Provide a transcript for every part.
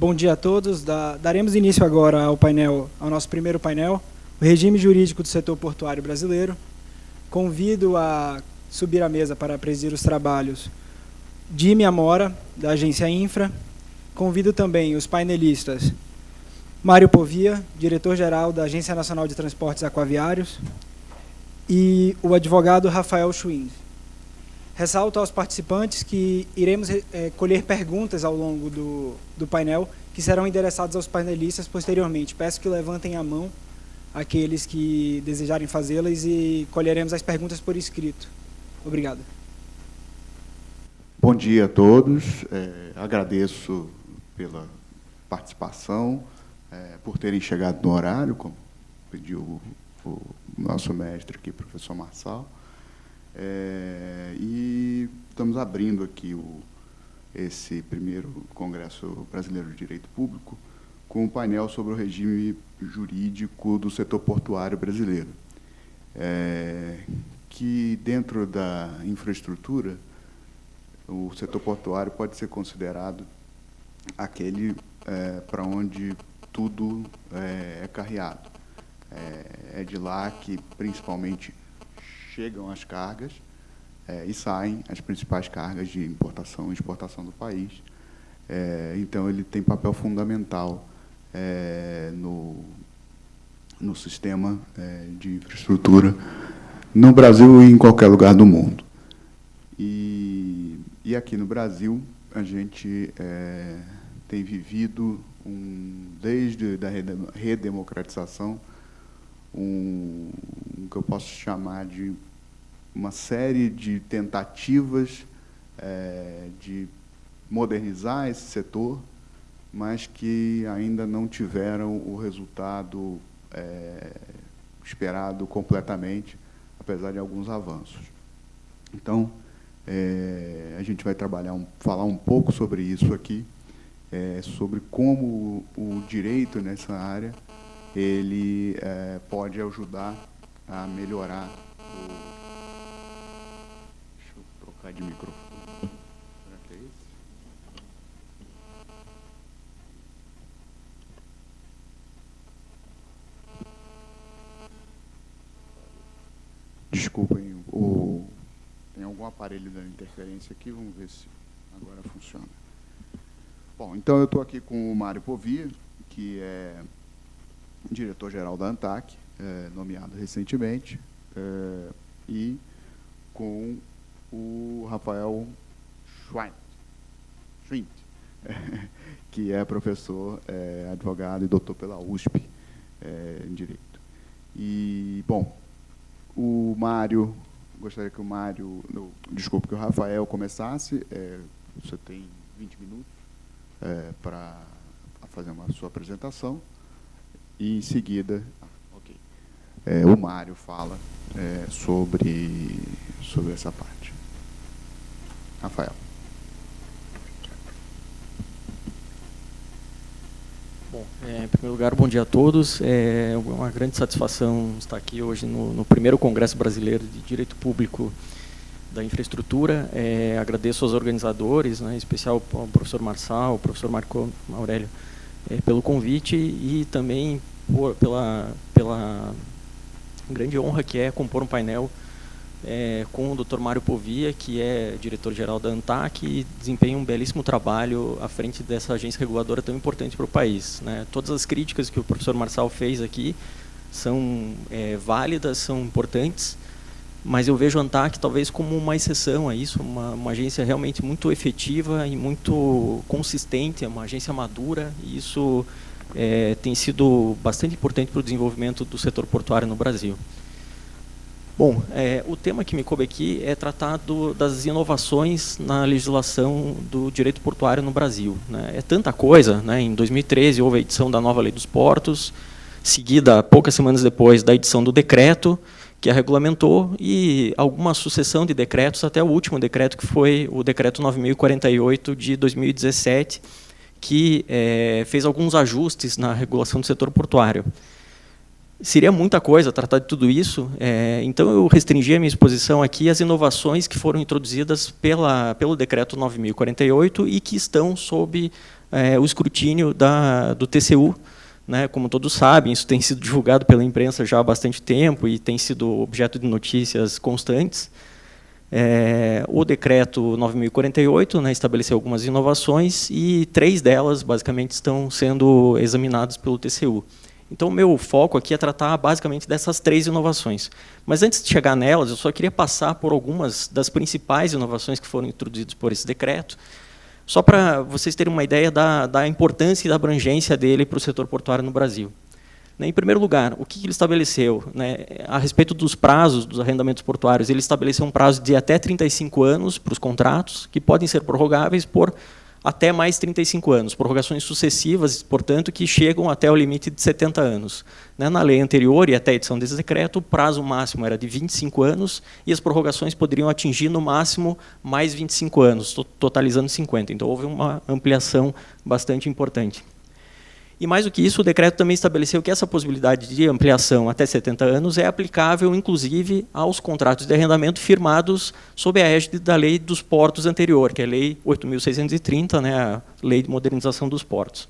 Bom dia a todos. Daremos início agora ao nosso primeiro painel, o regime jurídico do setor portuário brasileiro. Convido a subir à mesa para presidir os trabalhos Jimmy Amora, da agência Infra. Convido também os painelistas Mário Povia, diretor-geral da Agência Nacional de Transportes Aquaviários, e o advogado Rafael Schwind. Ressalto aos participantes que iremos colher perguntas ao longo do painel, que serão endereçadas aos painelistas posteriormente. Peço que levantem a mão aqueles que desejarem fazê-las e colheremos as perguntas por escrito. Obrigado. Bom dia a todos. Agradeço pela participação, por terem chegado no horário, como pediu o nosso mestre aqui, professor Marçal. E estamos abrindo aqui esse primeiro Congresso Brasileiro de Direito Público com um painel sobre o regime jurídico do setor portuário brasileiro, que dentro da infraestrutura, o setor portuário pode ser considerado aquele para onde tudo é carreado. É de lá que, principalmente, chegam as cargas e saem as principais cargas de importação e exportação do país. Então, ele tem papel fundamental no sistema de infraestrutura no Brasil e em qualquer lugar do mundo. E aqui no Brasil, a gente tem vivido, desde a redemocratização, que eu posso chamar de uma série de tentativas de modernizar esse setor, mas que ainda não tiveram o resultado esperado completamente, apesar de alguns avanços. Então, a gente vai falar um pouco sobre isso aqui, sobre como o direito nessa área ele pode ajudar a melhorar Deixa eu trocar de microfone. Será que é esse? Desculpem, tem algum aparelho dando interferência aqui, vamos ver se agora funciona. Bom, então eu estou aqui com o Mário Povia, que é diretor-geral da ANTAC, nomeado recentemente, e com o Rafael Schwind, que é professor, advogado e doutor pela USP em Direito. E, bom, gostaria que que o Rafael começasse. Você tem 20 minutos para fazer a sua apresentação. E, em seguida, o Mário fala sobre essa parte. Rafael. Bom, em primeiro lugar, bom dia a todos. É uma grande satisfação estar aqui hoje no primeiro Congresso Brasileiro de Direito Público da Infraestrutura. Agradeço aos organizadores, em especial ao professor Marçal, ao professor Marco Aurélio, pelo convite e também pela grande honra que é compor um painel com o Dr. Mário Povia, que é diretor-geral da ANTAC e desempenha um belíssimo trabalho à frente dessa agência reguladora tão importante para o país. Todas as críticas que o professor Marçal fez aqui são válidas, são importantes, mas eu vejo a ANTAC talvez como uma exceção a isso, uma agência realmente muito efetiva e muito consistente, é uma agência madura, e isso tem sido bastante importante para o desenvolvimento do setor portuário no Brasil. Bom, o tema que me coube aqui é tratar das inovações na legislação do direito portuário no Brasil. É tanta coisa, em 2013 houve a edição da nova Lei dos Portos, seguida, poucas semanas depois, da edição do decreto, que a regulamentou, e alguma sucessão de decretos, até o último decreto, que foi o decreto 9.048 de 2017, que fez alguns ajustes na regulação do setor portuário. Seria muita coisa tratar de tudo isso, então eu restringi a minha exposição aqui às inovações que foram introduzidas pelo decreto 9.048 e que estão sob o escrutínio do TCU, né? Como todos sabem, isso tem sido divulgado pela imprensa já há bastante tempo e tem sido objeto de notícias constantes. O decreto 9.048, né, estabeleceu algumas inovações e 3 delas, basicamente, estão sendo examinadas pelo TCU. Então, o meu foco aqui é tratar, basicamente, dessas 3 inovações. Mas, antes de chegar nelas, eu só queria passar por algumas das principais inovações que foram introduzidas por esse decreto, só para vocês terem uma ideia da importância e da abrangência dele para o setor portuário no Brasil. Em primeiro lugar, o que ele estabeleceu? A respeito dos prazos dos arrendamentos portuários, ele estabeleceu um prazo de até 35 anos para os contratos, que podem ser prorrogáveis por até mais 35 anos, prorrogações sucessivas, portanto, que chegam até o limite de 70 anos. Na lei anterior e até a edição desse decreto, o prazo máximo era de 25 anos e as prorrogações poderiam atingir, no máximo, mais 25 anos, totalizando 50. Então, houve uma ampliação bastante importante. E, mais do que isso, o decreto também estabeleceu que essa possibilidade de ampliação até 70 anos é aplicável, inclusive, aos contratos de arrendamento firmados sob a égide da Lei dos Portos anterior, que é a Lei 8.630, né, a Lei de Modernização dos Portos.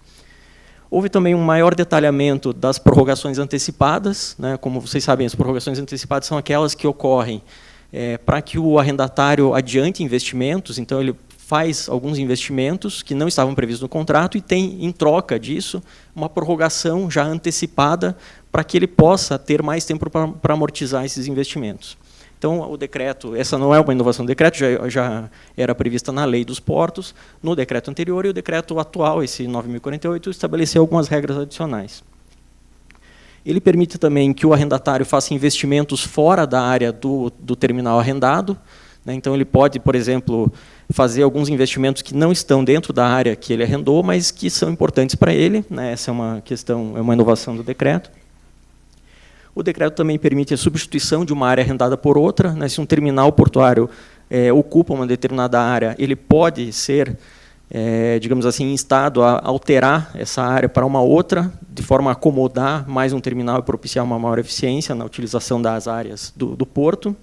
Houve também um maior detalhamento das prorrogações antecipadas. Né, como vocês sabem, as prorrogações antecipadas são aquelas que ocorrem para que o arrendatário adiante investimentos, então ele faz alguns investimentos que não estavam previstos no contrato e tem, em troca disso, uma prorrogação já antecipada para que ele possa ter mais tempo para amortizar esses investimentos. Então, o decreto, essa não é uma inovação do decreto, já era prevista na Lei dos Portos, no decreto anterior, e o decreto atual, esse 9.048, estabeleceu algumas regras adicionais. Ele permite também que o arrendatário faça investimentos fora da área do terminal arrendado. Então, ele pode, por exemplo, fazer alguns investimentos que não estão dentro da área que ele arrendou, mas que são importantes para ele. Essa é uma questão, é uma inovação do decreto. O decreto também permite a substituição de uma área arrendada por outra. Se um terminal portuário ocupa uma determinada área, ele pode ser, digamos assim, instado a alterar essa área para uma outra, de forma a acomodar mais um terminal e propiciar uma maior eficiência na utilização das áreas do porto.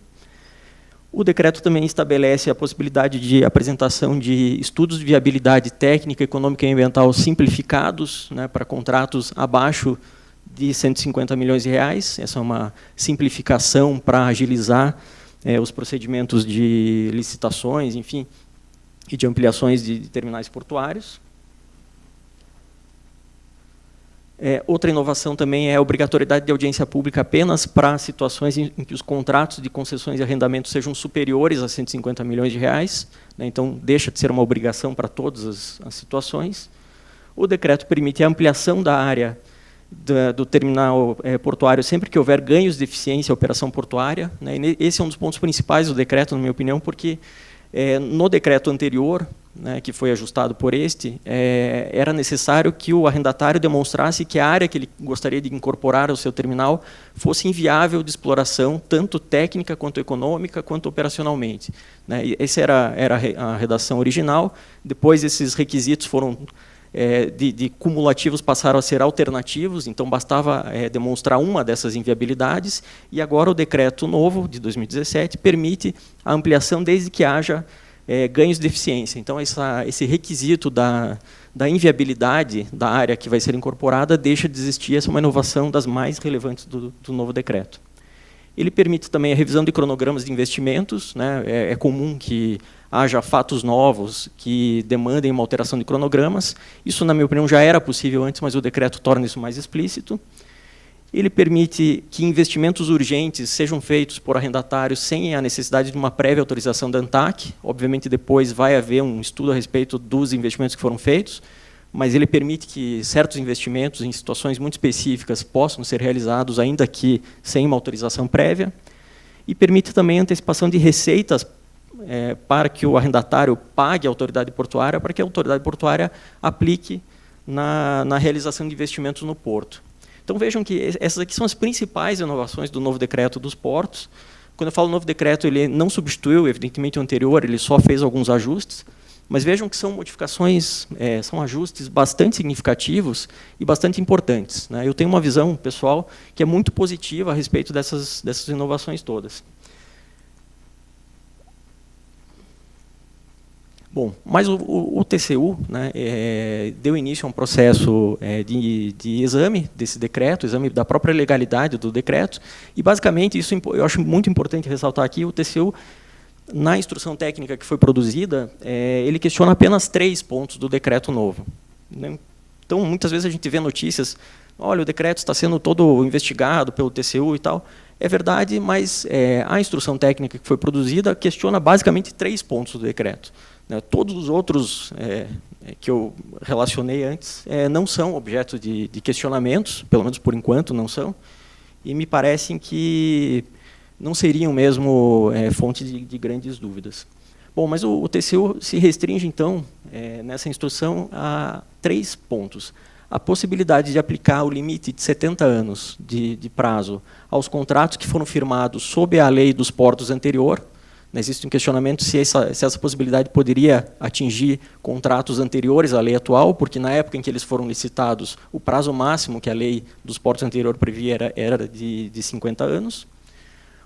O decreto também estabelece a possibilidade de apresentação de estudos de viabilidade técnica, econômica e ambiental simplificados, para contratos abaixo de 150 milhões de reais. Essa é uma simplificação para agilizar os procedimentos de licitações, enfim, e de ampliações de terminais portuários. Outra inovação também é a obrigatoriedade de audiência pública apenas para situações em que os contratos de concessões e arrendamento sejam superiores a 150 milhões de reais. Então, deixa de ser uma obrigação para todas as situações. O decreto permite a ampliação da área do terminal portuário sempre que houver ganhos de eficiência à operação portuária. Esse é um dos pontos principais do decreto, na minha opinião, porque no decreto anterior, que foi ajustado por este, era necessário que o arrendatário demonstrasse que a área que ele gostaria de incorporar ao seu terminal fosse inviável de exploração, tanto técnica, quanto econômica, quanto operacionalmente. Essa era a redação original. Depois, esses requisitos foram de cumulativos passaram a ser alternativos, então bastava demonstrar uma dessas inviabilidades, e agora o decreto novo, de 2017, permite a ampliação desde que haja ganhos de eficiência. Então, esse requisito da inviabilidade da área que vai ser incorporada deixa de existir. Essa é uma inovação das mais relevantes do novo decreto. Ele permite também a revisão de cronogramas de investimentos. É comum que haja fatos novos que demandem uma alteração de cronogramas. Isso, na minha opinião, já era possível antes, mas o decreto torna isso mais explícito. Ele permite que investimentos urgentes sejam feitos por arrendatários sem a necessidade de uma prévia autorização da ANTAC. Obviamente, depois vai haver um estudo a respeito dos investimentos que foram feitos, mas ele permite que certos investimentos em situações muito específicas possam ser realizados, ainda que sem uma autorização prévia. E permite também a antecipação de receitas para que o arrendatário pague a autoridade portuária, para que a autoridade portuária aplique na realização de investimentos no porto. Então, vejam que essas aqui são as principais inovações do novo decreto dos portos. Quando eu falo novo decreto, ele não substituiu, evidentemente, o anterior, ele só fez alguns ajustes, mas vejam que são modificações, são ajustes bastante significativos e bastante importantes. Eu tenho uma visão, pessoal, que é muito positiva a respeito dessas inovações todas. Bom, mas o TCU, né, deu início a um processo de exame desse decreto, exame da própria legalidade do decreto, e basicamente isso eu acho muito importante ressaltar aqui, o TCU, na instrução técnica que foi produzida, ele questiona apenas 3 pontos do decreto novo, né? Então, muitas vezes a gente vê notícias, olha, o decreto está sendo todo investigado pelo TCU e tal. É verdade, mas a instrução técnica que foi produzida questiona basicamente 3 pontos do decreto. Todos os outros que eu relacionei antes não são objeto de questionamentos, pelo menos por enquanto não são, e me parecem que não seriam mesmo fonte de grandes dúvidas. Bom, mas o TCU se restringe, então, nessa instrução, a 3 pontos. A possibilidade de aplicar o limite de 70 anos de prazo aos contratos que foram firmados sob a lei dos portos anterior. Existe um questionamento se essa possibilidade poderia atingir contratos anteriores à lei atual, porque na época em que eles foram licitados, o prazo máximo que a lei dos portos anterior previa era de 50 anos.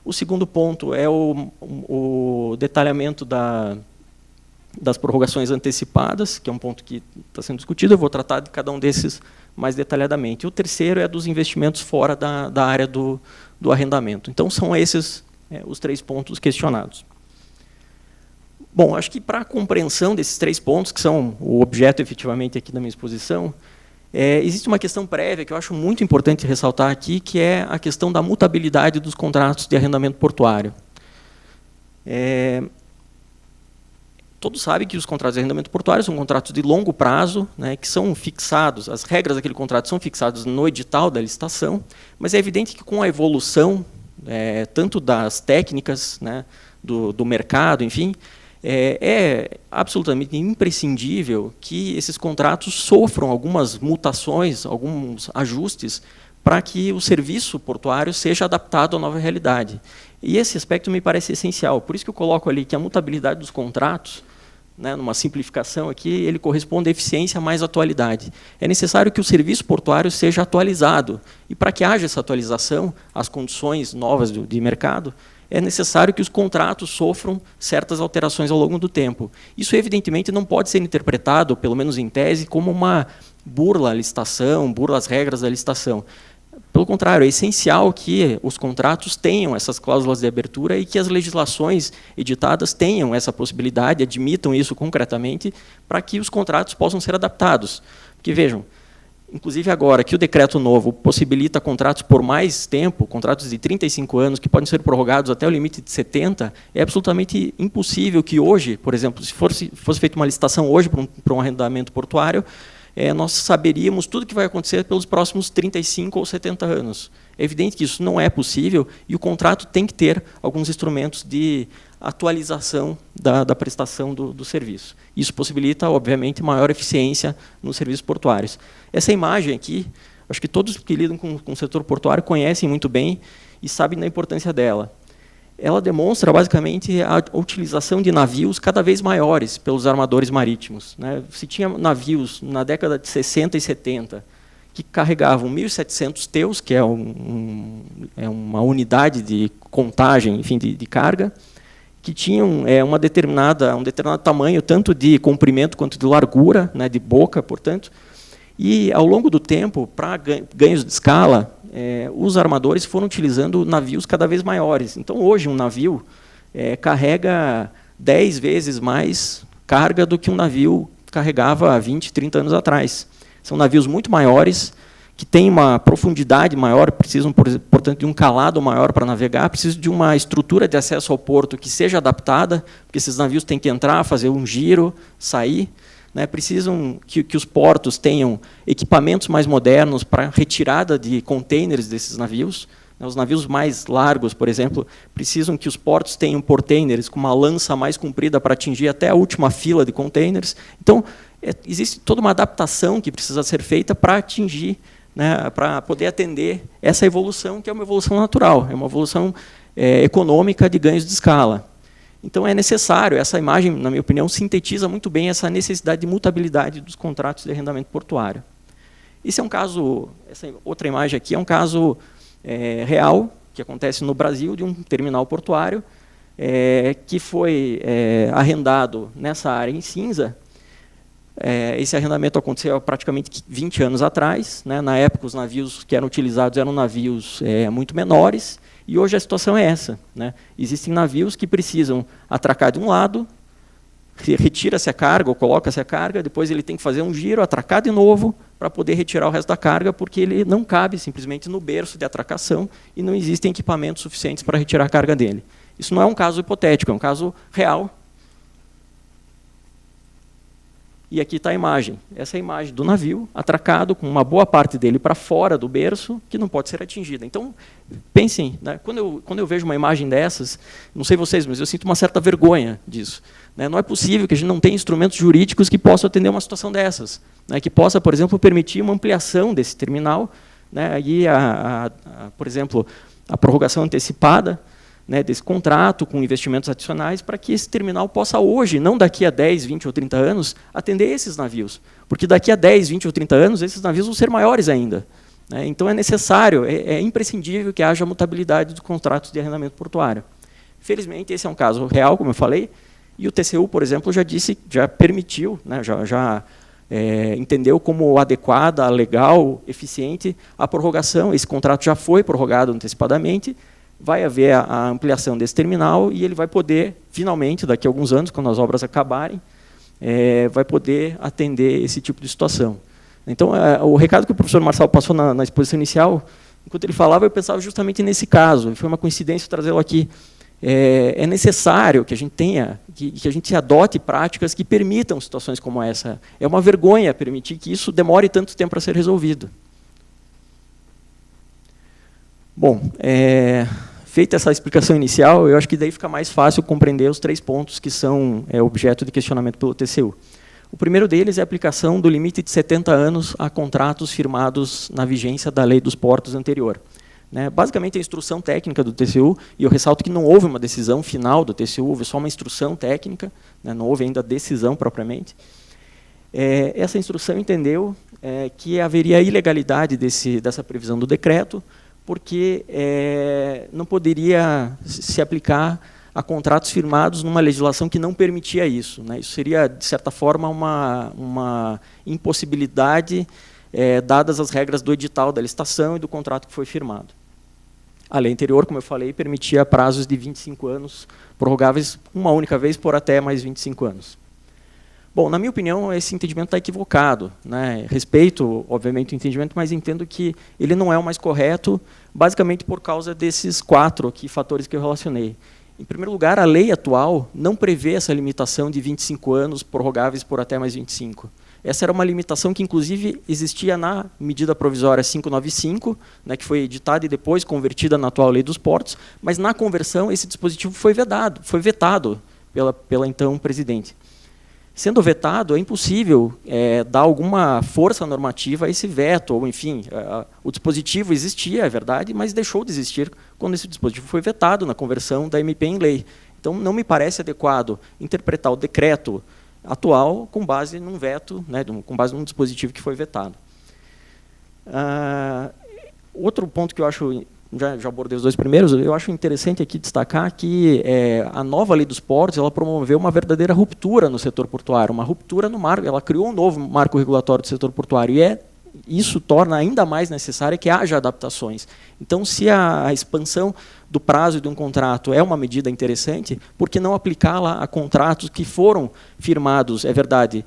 O segundo ponto é o detalhamento das prorrogações antecipadas, que é um ponto que está sendo discutido, eu vou tratar de cada um desses mais detalhadamente. E o terceiro é dos investimentos fora da área do arrendamento. Então, são esses os 3 pontos questionados. Bom, acho que para a compreensão desses 3 pontos, que são o objeto efetivamente aqui da minha exposição, existe uma questão prévia que eu acho muito importante ressaltar aqui, que é a questão da mutabilidade dos contratos de arrendamento portuário. Todos sabem que os contratos de arrendamento portuário são contratos de longo prazo, né, que são fixados, as regras daquele contrato são fixadas no edital da licitação, mas é evidente que com a evolução, tanto das técnicas, né, do mercado, enfim, é absolutamente imprescindível que esses contratos sofram algumas mutações, alguns ajustes, para que o serviço portuário seja adaptado à nova realidade. E esse aspecto me parece essencial. Por isso que eu coloco ali que a mutabilidade dos contratos, né, numa simplificação aqui, ele corresponde à eficiência mais atualidade. É necessário que o serviço portuário seja atualizado. E para que haja essa atualização, as condições novas de mercado, é necessário que os contratos sofram certas alterações ao longo do tempo. Isso, evidentemente, não pode ser interpretado, pelo menos em tese, como uma burla à licitação, burla às regras da licitação. Pelo contrário, é essencial que os contratos tenham essas cláusulas de abertura e que as legislações editadas tenham essa possibilidade, admitam isso concretamente, para que os contratos possam ser adaptados. Porque, vejam, inclusive agora que o decreto novo possibilita contratos por mais tempo, contratos de 35 anos, que podem ser prorrogados até o limite de 70, é absolutamente impossível que hoje, por exemplo, se fosse feita uma licitação hoje para um arrendamento portuário, nós saberíamos tudo o que vai acontecer pelos próximos 35 ou 70 anos. É evidente que isso não é possível e o contrato tem que ter alguns instrumentos de atualização da prestação do serviço. Isso possibilita, obviamente, maior eficiência nos serviços portuários. Essa imagem aqui, acho que todos que lidam com o setor portuário conhecem muito bem e sabem da importância dela. Ela demonstra, basicamente, a utilização de navios cada vez maiores pelos armadores marítimos, né? Se tinha navios na década de 60 e 70 que carregavam 1.700 teus, que é uma unidade de contagem, enfim, de carga, que tinham um determinado tamanho, tanto de comprimento quanto de largura, né, de boca, portanto, e, ao longo do tempo, para ganhos de escala, os armadores foram utilizando navios cada vez maiores. Então, hoje, um navio carrega 10 vezes mais carga do que um navio carregava há 20, 30 anos atrás. São navios muito maiores, que têm uma profundidade maior, precisam, portanto, de um calado maior para navegar, precisam de uma estrutura de acesso ao porto que seja adaptada, porque esses navios têm que entrar, fazer um giro, sair, né, precisam que os portos tenham equipamentos mais modernos para retirada de contêineres desses navios. Os navios mais largos, por exemplo, precisam que os portos tenham portainers com uma lança mais comprida para atingir até a última fila de containers. Então, existe toda uma adaptação que precisa ser feita para atingir, né, para poder atender essa evolução, que é uma evolução natural, é uma evolução econômica de ganhos de escala. Então, é necessário, essa imagem, na minha opinião, sintetiza muito bem essa necessidade de mutabilidade dos contratos de arrendamento portuário. Esse é um caso, essa outra imagem aqui é um caso real, que acontece no Brasil, de um terminal portuário, que foi arrendado nessa área em cinza. Esse arrendamento aconteceu há praticamente 20 anos atrás, né? Na época, os navios que eram utilizados eram navios muito menores, e hoje a situação é essa, né? Existem navios que precisam atracar de um lado, retira-se a carga ou coloca-se a carga, depois ele tem que fazer um giro, atracar de novo, para poder retirar o resto da carga, porque ele não cabe simplesmente no berço de atracação e não existem equipamentos suficientes para retirar a carga dele. Isso não é um caso hipotético, é um caso real. E aqui está a imagem. Essa é a imagem do navio atracado, com uma boa parte dele para fora do berço, que não pode ser atingida. Então, pensem, né, quando eu vejo uma imagem dessas, não sei vocês, mas eu sinto uma certa vergonha disso. Né? Não é possível que a gente não tenha instrumentos jurídicos que possam atender uma situação dessas. Né? Que possa, por exemplo, permitir uma ampliação desse terminal, né? Aí por exemplo, a prorrogação antecipada, né, desse contrato com investimentos adicionais, para que esse terminal possa hoje, não daqui a 10, 20 ou 30 anos, atender esses navios. Porque daqui a 10, 20 ou 30 anos, esses navios vão ser maiores ainda. Né? Então é necessário, é imprescindível que haja mutabilidade dos contratos de arrendamento portuário. Felizmente, esse é um caso real, como eu falei, e o TCU, por exemplo, já permitiu, né, já entendeu como adequada, legal, eficiente a prorrogação. Esse contrato já foi prorrogado antecipadamente, vai haver a ampliação desse terminal e ele vai poder, finalmente, daqui a alguns anos, quando as obras acabarem, vai poder atender esse tipo de situação. Então, o recado que o professor Marçal passou na exposição inicial, enquanto ele falava, eu pensava justamente nesse caso, e foi uma coincidência trazê-lo aqui. É necessário que a gente tenha, que a gente adote práticas que permitam situações como essa. É uma vergonha permitir que isso demore tanto tempo para ser resolvido. Bom, feita essa explicação inicial, eu acho que daí fica mais fácil compreender os 3 pontos que são objeto de questionamento pelo TCU. O primeiro deles é a aplicação do limite de 70 anos a contratos firmados na vigência da Lei dos Portos anterior. Né? Basicamente, a instrução técnica do TCU, e eu ressalto que não houve uma decisão final do TCU, houve só uma instrução técnica, né? Não houve ainda decisão propriamente. Essa instrução entendeu que haveria ilegalidade dessa previsão do decreto, porque não poderia se aplicar a contratos firmados numa legislação que não permitia isso. Né? Isso seria, de certa forma, uma impossibilidade, dadas as regras do edital da licitação e do contrato que foi firmado. A lei anterior, como eu falei, permitia prazos de 25 anos, prorrogáveis uma única vez por até mais 25 anos. Bom, na minha opinião, esse entendimento está equivocado. Né? Respeito, obviamente, o entendimento, mas entendo que ele não é o mais correto, basicamente por causa desses 4 fatores que eu relacionei. Em primeiro lugar, a lei atual não prevê essa limitação de 25 anos prorrogáveis por até mais 25. Essa era uma limitação que, inclusive, existia na medida provisória 595, né, que foi editada e depois convertida na atual Lei dos Portos, mas, na conversão, esse dispositivo foi vetado pela então presidente. Sendo vetado, é impossível dar alguma força normativa a esse veto, ou, enfim, o dispositivo existia, é verdade, mas deixou de existir quando esse dispositivo foi vetado na conversão da MP em lei. Então, não me parece adequado interpretar o decreto atual com base num veto, né, com base num dispositivo que foi vetado. Outro ponto que eu acho, já abordei os 2 primeiros, eu acho interessante aqui destacar que a nova Lei dos Portos ela promoveu uma verdadeira ruptura no setor portuário, uma ruptura no marco, ela criou um novo marco regulatório do setor portuário, e isso torna ainda mais necessário que haja adaptações. Então, se a expansão do prazo de um contrato é uma medida interessante, por que não aplicá-la a contratos que foram firmados, é verdade,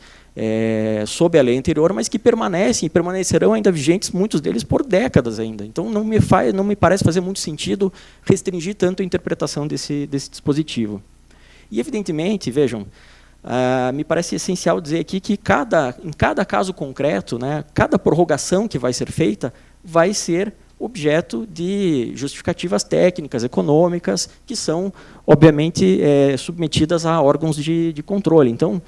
sob a lei anterior, mas que permanecem e permanecerão ainda vigentes, muitos deles por décadas ainda. Então, não me parece fazer muito sentido restringir tanto a interpretação desse dispositivo. E, evidentemente, vejam, me parece essencial dizer aqui que em cada caso concreto, né, cada prorrogação que vai ser feita vai ser objeto de justificativas técnicas, econômicas, que são, obviamente, submetidas a órgãos de controle. Então,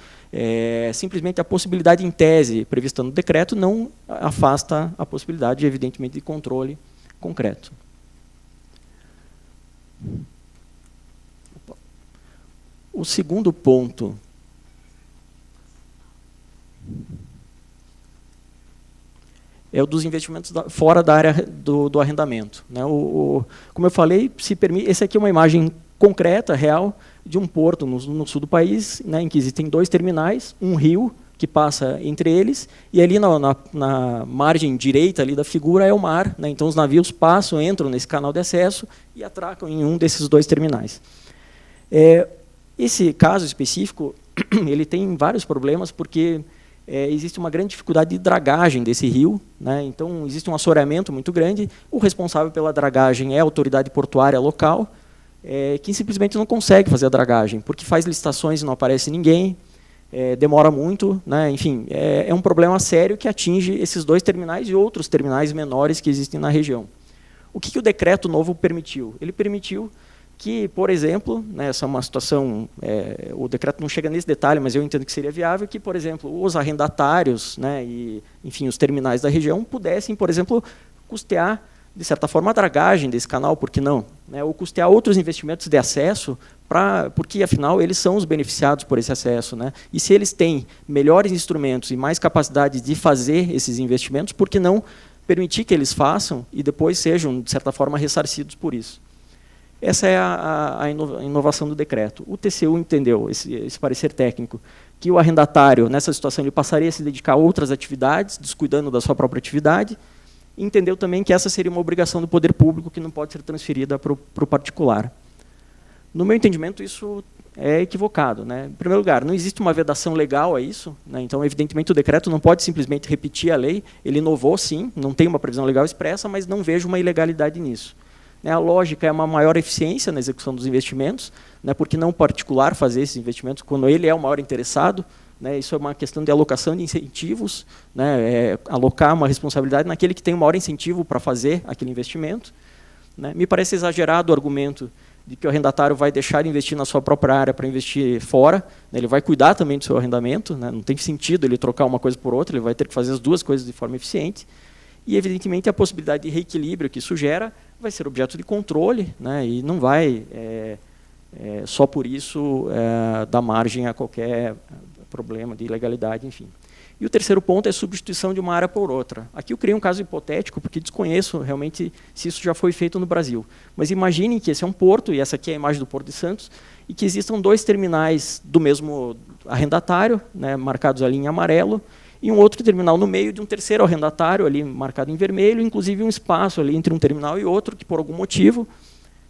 simplesmente a possibilidade em tese prevista no decreto não afasta a possibilidade, evidentemente, de controle concreto. O segundo ponto é o dos investimentos fora da área do arrendamento. Né? Como eu falei, essa aqui é uma imagem concreta, real, de um porto no sul do país, né, em que existem 2 terminais, um rio que passa entre eles, e ali na margem direita ali da figura é o mar, né, então os navios passam, entram nesse canal de acesso e atracam em um desses 2 terminais. Esse caso específico, ele tem vários problemas, porque existe uma grande dificuldade de dragagem desse rio, né, então existe um assoreamento muito grande, o responsável pela dragagem é a autoridade portuária local, que simplesmente não consegue fazer a dragagem, porque faz licitações e não aparece ninguém, demora muito, né, enfim, é um problema sério que atinge esses 2 terminais e outros terminais menores que existem na região. O que o decreto novo permitiu? Ele permitiu que, por exemplo, né, essa é uma situação, o decreto não chega nesse detalhe, mas eu entendo que seria viável, que, por exemplo, os arrendatários, né, e, enfim, os terminais da região pudessem, por exemplo, custear, de certa forma, a dragagem desse canal, por que não? Né, ou custear outros investimentos de acesso, porque, afinal, eles são os beneficiados por esse acesso. Né, e se eles têm melhores instrumentos e mais capacidade de fazer esses investimentos, por que não permitir que eles façam e depois sejam, de certa forma, ressarcidos por isso? Essa é a inovação do decreto. O TCU entendeu, esse parecer técnico, que o arrendatário, nessa situação, ele passaria a se dedicar a outras atividades, descuidando da sua própria atividade, e entendeu também que essa seria uma obrigação do poder público que não pode ser transferida para o particular. No meu entendimento, isso é equivocado. Né? Em primeiro lugar, não existe uma vedação legal a isso, né? Então, evidentemente, o decreto não pode simplesmente repetir a lei, ele inovou, sim, não tem uma previsão legal expressa, mas não vejo uma ilegalidade nisso. A lógica é uma maior eficiência na execução dos investimentos, né, porque não o particular fazer esses investimentos quando ele é o maior interessado. Né, isso é uma questão de alocação de incentivos, né, alocar uma responsabilidade naquele que tem o maior incentivo para fazer aquele investimento. Né. Me parece exagerado o argumento de que o arrendatário vai deixar de investir na sua própria área para investir fora. Né, ele vai cuidar também do seu arrendamento, né, não tem sentido ele trocar uma coisa por outra, ele vai ter que fazer as 2 coisas de forma eficiente. E, evidentemente, a possibilidade de reequilíbrio que isso gera vai ser objeto de controle, né, e não vai, só por isso, dar margem a qualquer problema de ilegalidade, enfim. E o terceiro ponto é a substituição de uma área por outra. Aqui eu criei um caso hipotético, porque desconheço realmente se isso já foi feito no Brasil. Mas imaginem que esse é um porto, e essa aqui é a imagem do Porto de Santos, e que existam 2 terminais do mesmo arrendatário, né, marcados ali em amarelo, e um outro terminal no meio de um terceiro arrendatário, ali marcado em vermelho, inclusive um espaço ali entre um terminal e outro, que por algum motivo,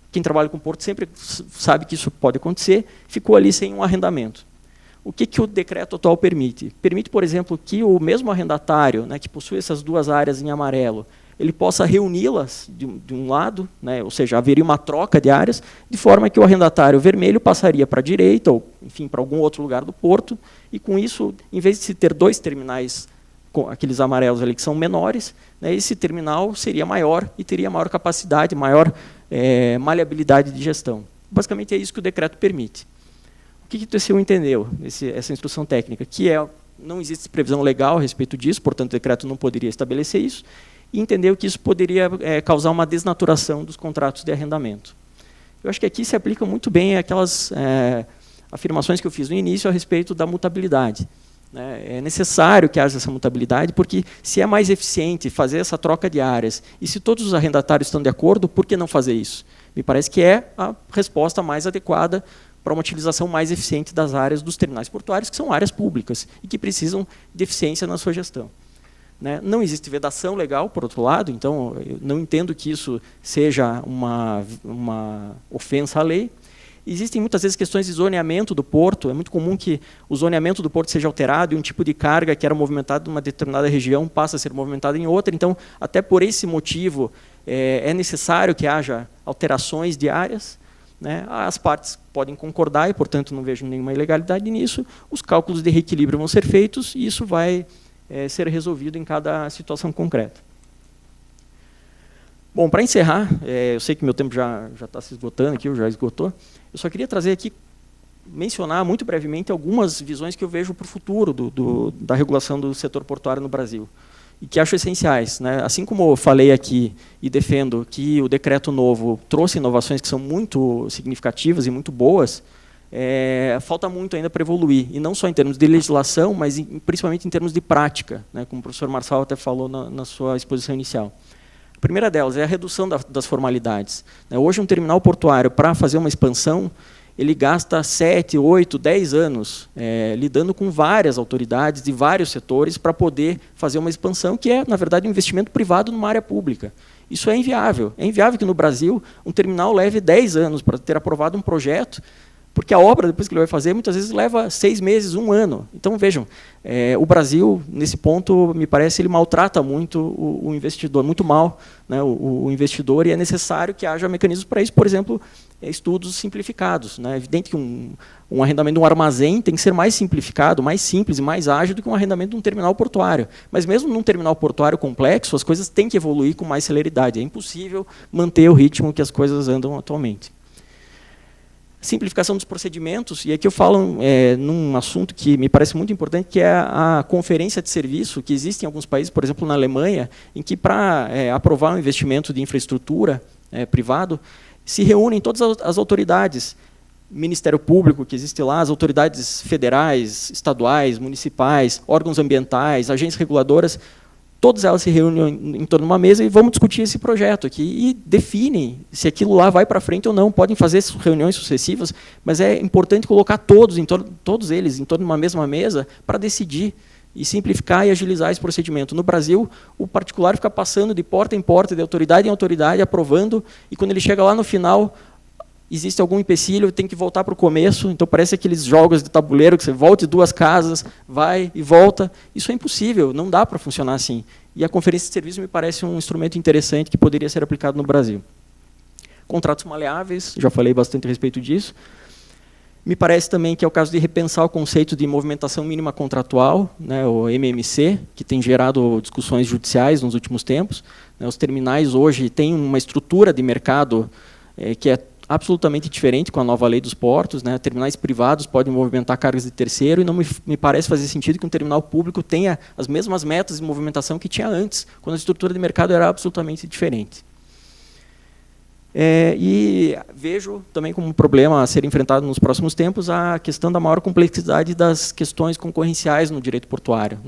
quem trabalha com porto sempre sabe que isso pode acontecer, ficou ali sem um arrendamento. O que o decreto atual permite? Permite, por exemplo, que o mesmo arrendatário, né, que possui essas 2 áreas em amarelo, ele possa reuni-las de um lado, né, ou seja, haveria uma troca de áreas, de forma que o arrendatário vermelho passaria para a direita, ou, enfim, para algum outro lugar do porto, e com isso, em vez de se ter 2 terminais, com aqueles amarelos ali que são menores, né, esse terminal seria maior e teria maior capacidade, maior maleabilidade de gestão. Basicamente é isso que o decreto permite. O que o TCU entendeu, essa instrução técnica? Que não existe previsão legal a respeito disso, portanto o decreto não poderia estabelecer isso, e entendeu que isso poderia causar uma desnaturação dos contratos de arrendamento. Eu acho que aqui se aplicam muito bem aquelas afirmações que eu fiz no início a respeito da mutabilidade. Né? É necessário que haja essa mutabilidade, porque se é mais eficiente fazer essa troca de áreas, e se todos os arrendatários estão de acordo, por que não fazer isso? Me parece que é a resposta mais adequada para uma utilização mais eficiente das áreas dos terminais portuários, que são áreas públicas, e que precisam de eficiência na sua gestão. Né? Não existe vedação legal, por outro lado, então eu não entendo que isso seja uma ofensa à lei. Existem muitas vezes questões de zoneamento do porto, é muito comum que o zoneamento do porto seja alterado e um tipo de carga que era movimentada em uma determinada região passa a ser movimentada em outra, então até por esse motivo é necessário que haja alterações de áreas. Né? As partes podem concordar e, portanto, não vejo nenhuma ilegalidade nisso, os cálculos de reequilíbrio vão ser feitos e isso vai ser resolvido em cada situação concreta. Bom, para encerrar, eu sei que meu tempo já está se esgotando aqui, já esgotou, eu só queria trazer aqui, mencionar muito brevemente algumas visões que eu vejo para o futuro da regulação do setor portuário no Brasil, e que acho essenciais. Né? Assim como eu falei aqui e defendo que o decreto novo trouxe inovações que são muito significativas e muito boas, falta muito ainda para evoluir, e não só em termos de legislação, mas principalmente em termos de prática, né, como o professor Marçal até falou na sua exposição inicial. A primeira delas é a redução das formalidades. Hoje, um terminal portuário, para fazer uma expansão, ele gasta 7, 8, 10 anos lidando com várias autoridades de vários setores para poder fazer uma expansão, que é, na verdade, um investimento privado numa área pública. Isso é inviável. É inviável que, no Brasil, um terminal leve 10 anos para ter aprovado um projeto, porque a obra, depois que ele vai fazer, muitas vezes leva 6 meses, 1 ano. Então, vejam, o Brasil, nesse ponto, me parece, ele maltrata muito o investidor, muito mal, né, o investidor, e é necessário que haja mecanismos para isso, por exemplo, estudos simplificados. É evidente que um arrendamento de um armazém tem que ser mais simplificado, mais simples e mais ágil do que um arrendamento de um terminal portuário. Mas mesmo num terminal portuário complexo, as coisas têm que evoluir com mais celeridade. É impossível manter o ritmo que as coisas andam atualmente. Simplificação dos procedimentos, e aqui eu falo num assunto que me parece muito importante, que é a conferência de serviço, que existe em alguns países, por exemplo, na Alemanha, em que, para aprovar um investimento de infraestrutura privado, se reúnem todas as autoridades, Ministério Público, que existe lá, as autoridades federais, estaduais, municipais, órgãos ambientais, agências reguladoras, todas elas se reúnem em torno de uma mesa e vamos discutir esse projeto aqui e definem se aquilo lá vai para frente ou não. Podem fazer reuniões sucessivas, mas é importante colocar todos eles em torno de uma mesma mesa para decidir e simplificar e agilizar esse procedimento. No Brasil, o particular fica passando de porta em porta, de autoridade em autoridade, aprovando, e quando ele chega lá no final, existe algum empecilho, tem que voltar para o começo. Então, parece aqueles jogos de tabuleiro que você volta de 2 casas, vai e volta. Isso é impossível, não dá para funcionar assim. E a conferência de serviço me parece um instrumento interessante que poderia ser aplicado no Brasil. Contratos maleáveis, já falei bastante a respeito disso. Me parece também que é o caso de repensar o conceito de movimentação mínima contratual, né, o MMC, que tem gerado discussões judiciais nos últimos tempos. Os terminais hoje têm uma estrutura de mercado que é absolutamente diferente com a nova lei dos portos. Terminais privados podem movimentar cargas de terceiro e não me parece fazer sentido que um terminal público tenha as mesmas metas de movimentação que tinha antes, quando a estrutura de mercado era absolutamente diferente. E vejo também como um problema a ser enfrentado nos próximos tempos a questão da maior complexidade das questões concorrenciais no direito portuário.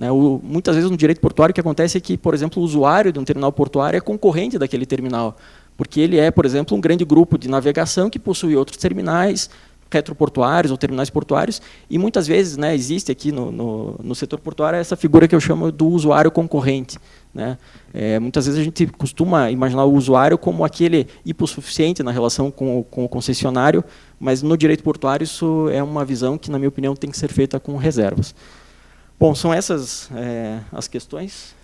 Muitas vezes no direito portuário o que acontece é que, por exemplo, o usuário de um terminal portuário é concorrente daquele terminal, porque ele é, por exemplo, um grande grupo de navegação que possui outros terminais retroportuários ou terminais portuários, e muitas vezes existe aqui no setor portuário essa figura que eu chamo do usuário concorrente. Muitas vezes a gente costuma imaginar o usuário como aquele hipossuficiente na relação com o concessionário, mas no direito portuário isso é uma visão que, na minha opinião, tem que ser feita com reservas. Bom, são essas as questões.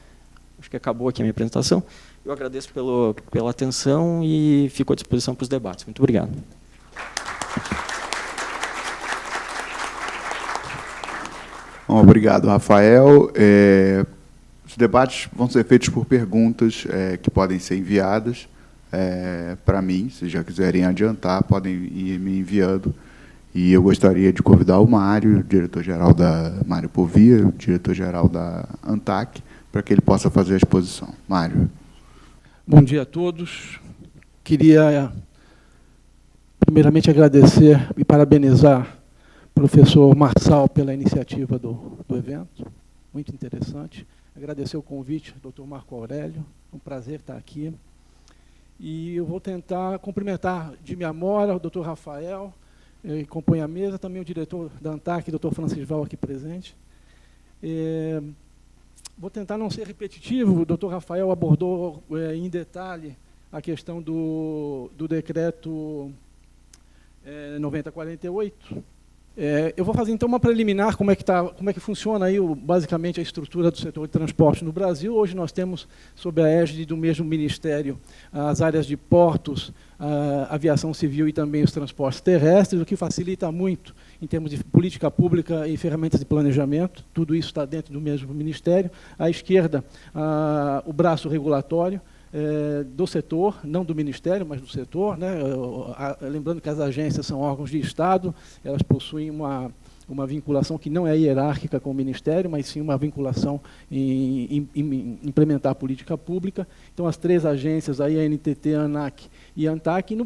Acho que acabou aqui a minha apresentação. Eu agradeço pela atenção e fico à disposição para os debates. Muito obrigado. Bom, obrigado, Rafael. Os debates vão ser feitos por perguntas que podem ser enviadas para mim. Se já quiserem adiantar, podem ir me enviando. E eu gostaria de convidar o Mário, diretor-geral Mário Povia, diretor-geral da ANTAC, para que ele possa fazer a exposição. Mário. Bom dia a todos. Queria, primeiramente, agradecer e parabenizar o professor Marçal pela iniciativa do evento, muito interessante. Agradecer o convite, doutor Marco Aurélio, um prazer estar aqui. E eu vou tentar cumprimentar de minha mora o doutor Rafael, que compõe a mesa, também o diretor da ANTAC, doutor Francisval, aqui presente. Vou tentar não ser repetitivo, o doutor Rafael abordou em detalhe a questão do decreto 9048. Eu vou fazer, então, uma preliminar, como é que funciona aí, basicamente, a estrutura do setor de transporte no Brasil. Hoje nós temos, sob a égide do mesmo Ministério, as áreas de portos, a aviação civil e também os transportes terrestres, o que facilita muito em termos de política pública e ferramentas de planejamento. Tudo isso está dentro do mesmo Ministério. À esquerda, o braço regulatório do setor, não do Ministério, mas do setor. Lembrando que as agências são órgãos de Estado, elas possuem uma vinculação que não é hierárquica com o Ministério, mas sim uma vinculação em implementar a política pública. Então, as 3 agências, aí, a NTT, a ANAC e a ANTAC, e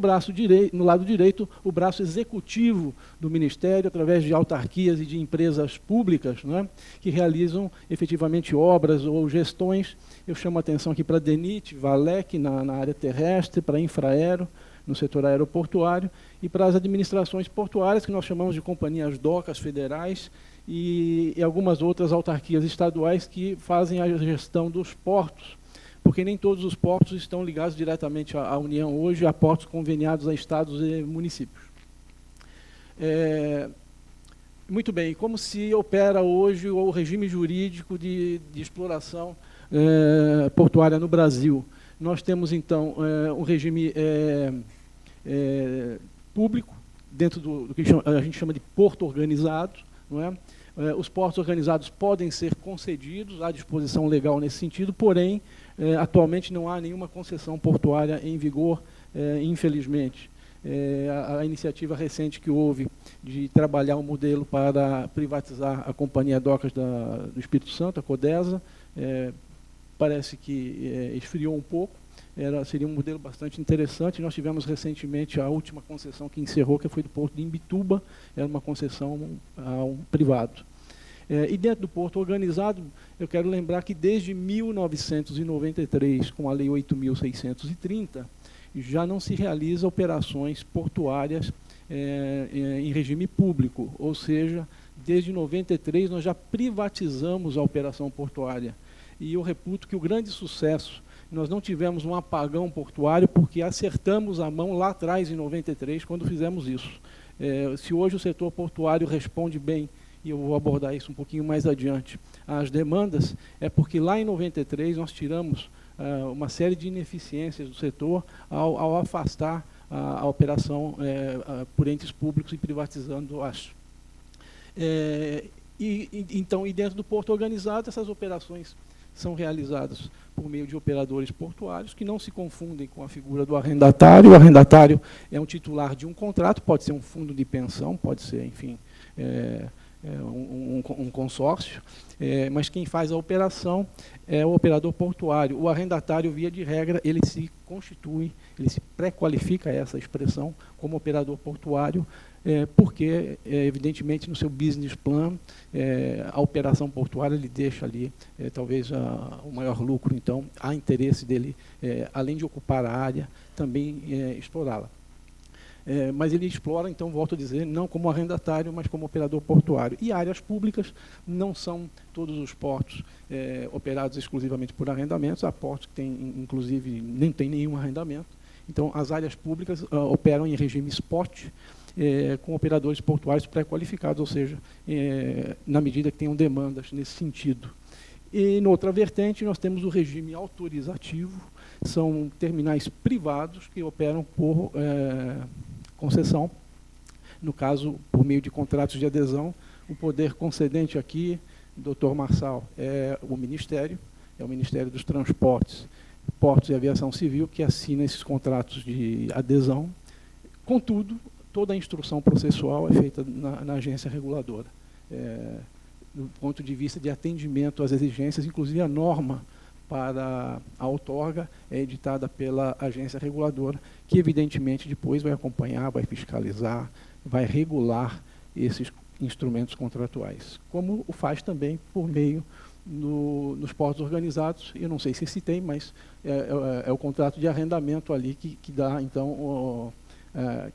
no lado direito, o braço executivo do Ministério, através de autarquias e de empresas públicas, né, que realizam efetivamente obras ou gestões. Eu chamo a atenção aqui para a DENIT, VALEC, na área terrestre, para a Infraero, no setor aeroportuário, e para as administrações portuárias, que nós chamamos de companhias docas federais, e algumas outras autarquias estaduais que fazem a gestão dos portos, porque nem todos os portos estão ligados diretamente à União hoje, há portos conveniados a estados e municípios. Muito bem, como se opera hoje o regime jurídico de exploração portuária no Brasil? Nós temos, então, um regime público, dentro do que a gente chama de porto organizado, não é? Os portos organizados podem ser concedidos, há disposição legal nesse sentido, porém, atualmente não há nenhuma concessão portuária em vigor, infelizmente. A iniciativa recente que houve de trabalhar um modelo para privatizar a Companhia Docas do Espírito Santo, a CODESA, parece que esfriou um pouco. Seria um modelo bastante interessante. Nós tivemos recentemente a última concessão que encerrou, que foi do Porto de Imbituba, era uma concessão a um privado. E dentro do porto organizado, eu quero lembrar que desde 1993, com a Lei 8.630, já não se realiza operações portuárias em regime público, ou seja, desde 93 nós já privatizamos a operação portuária. E eu reputo que o grande sucesso, nós não tivemos um apagão portuário porque acertamos a mão lá atrás, em 93, quando fizemos isso. Se hoje o setor portuário responde bem, e eu vou abordar isso um pouquinho mais adiante, às demandas, é porque lá em 93 nós tiramos uma série de ineficiências do setor ao afastar a operação por entes públicos e privatizando-as. Então, dentro do porto organizado, essas operações são realizadas por meio de operadores portuários que não se confundem com a figura do arrendatário. O arrendatário é um titular de um contrato, pode ser um fundo de pensão, pode ser, enfim, um consórcio, mas quem faz a operação é o operador portuário. O arrendatário, via de regra, ele se constitui, ele se pré-qualifica, essa expressão, como operador portuário, porque, evidentemente, no seu business plan, a operação portuária ele deixa ali, talvez, o maior lucro. Então, há interesse dele, além de ocupar a área, também explorá-la. Mas ele explora, então, volto a dizer, não como arrendatário, mas como operador portuário. E áreas públicas não são todos os portos operados exclusivamente por arrendamentos, há portos que têm, inclusive, nem tem nenhum arrendamento. Então, as áreas públicas operam em regime spot, com operadores portuários pré-qualificados, ou seja, na medida que tenham demandas nesse sentido. E, noutra vertente, nós temos o regime autorizativo, são terminais privados que operam por concessão, no caso, por meio de contratos de adesão. O poder concedente aqui, doutor Marçal, é o Ministério dos Transportes, Portos e Aviação Civil, que assina esses contratos de adesão. Contudo, toda a instrução processual é feita na agência reguladora, do ponto de vista de atendimento às exigências, inclusive a norma para a outorga é editada pela agência reguladora, que evidentemente depois vai acompanhar, vai fiscalizar, vai regular esses instrumentos contratuais, como o faz também por meio nos portos organizados. Eu não sei se citei, mas é o contrato de arrendamento ali que dá, então,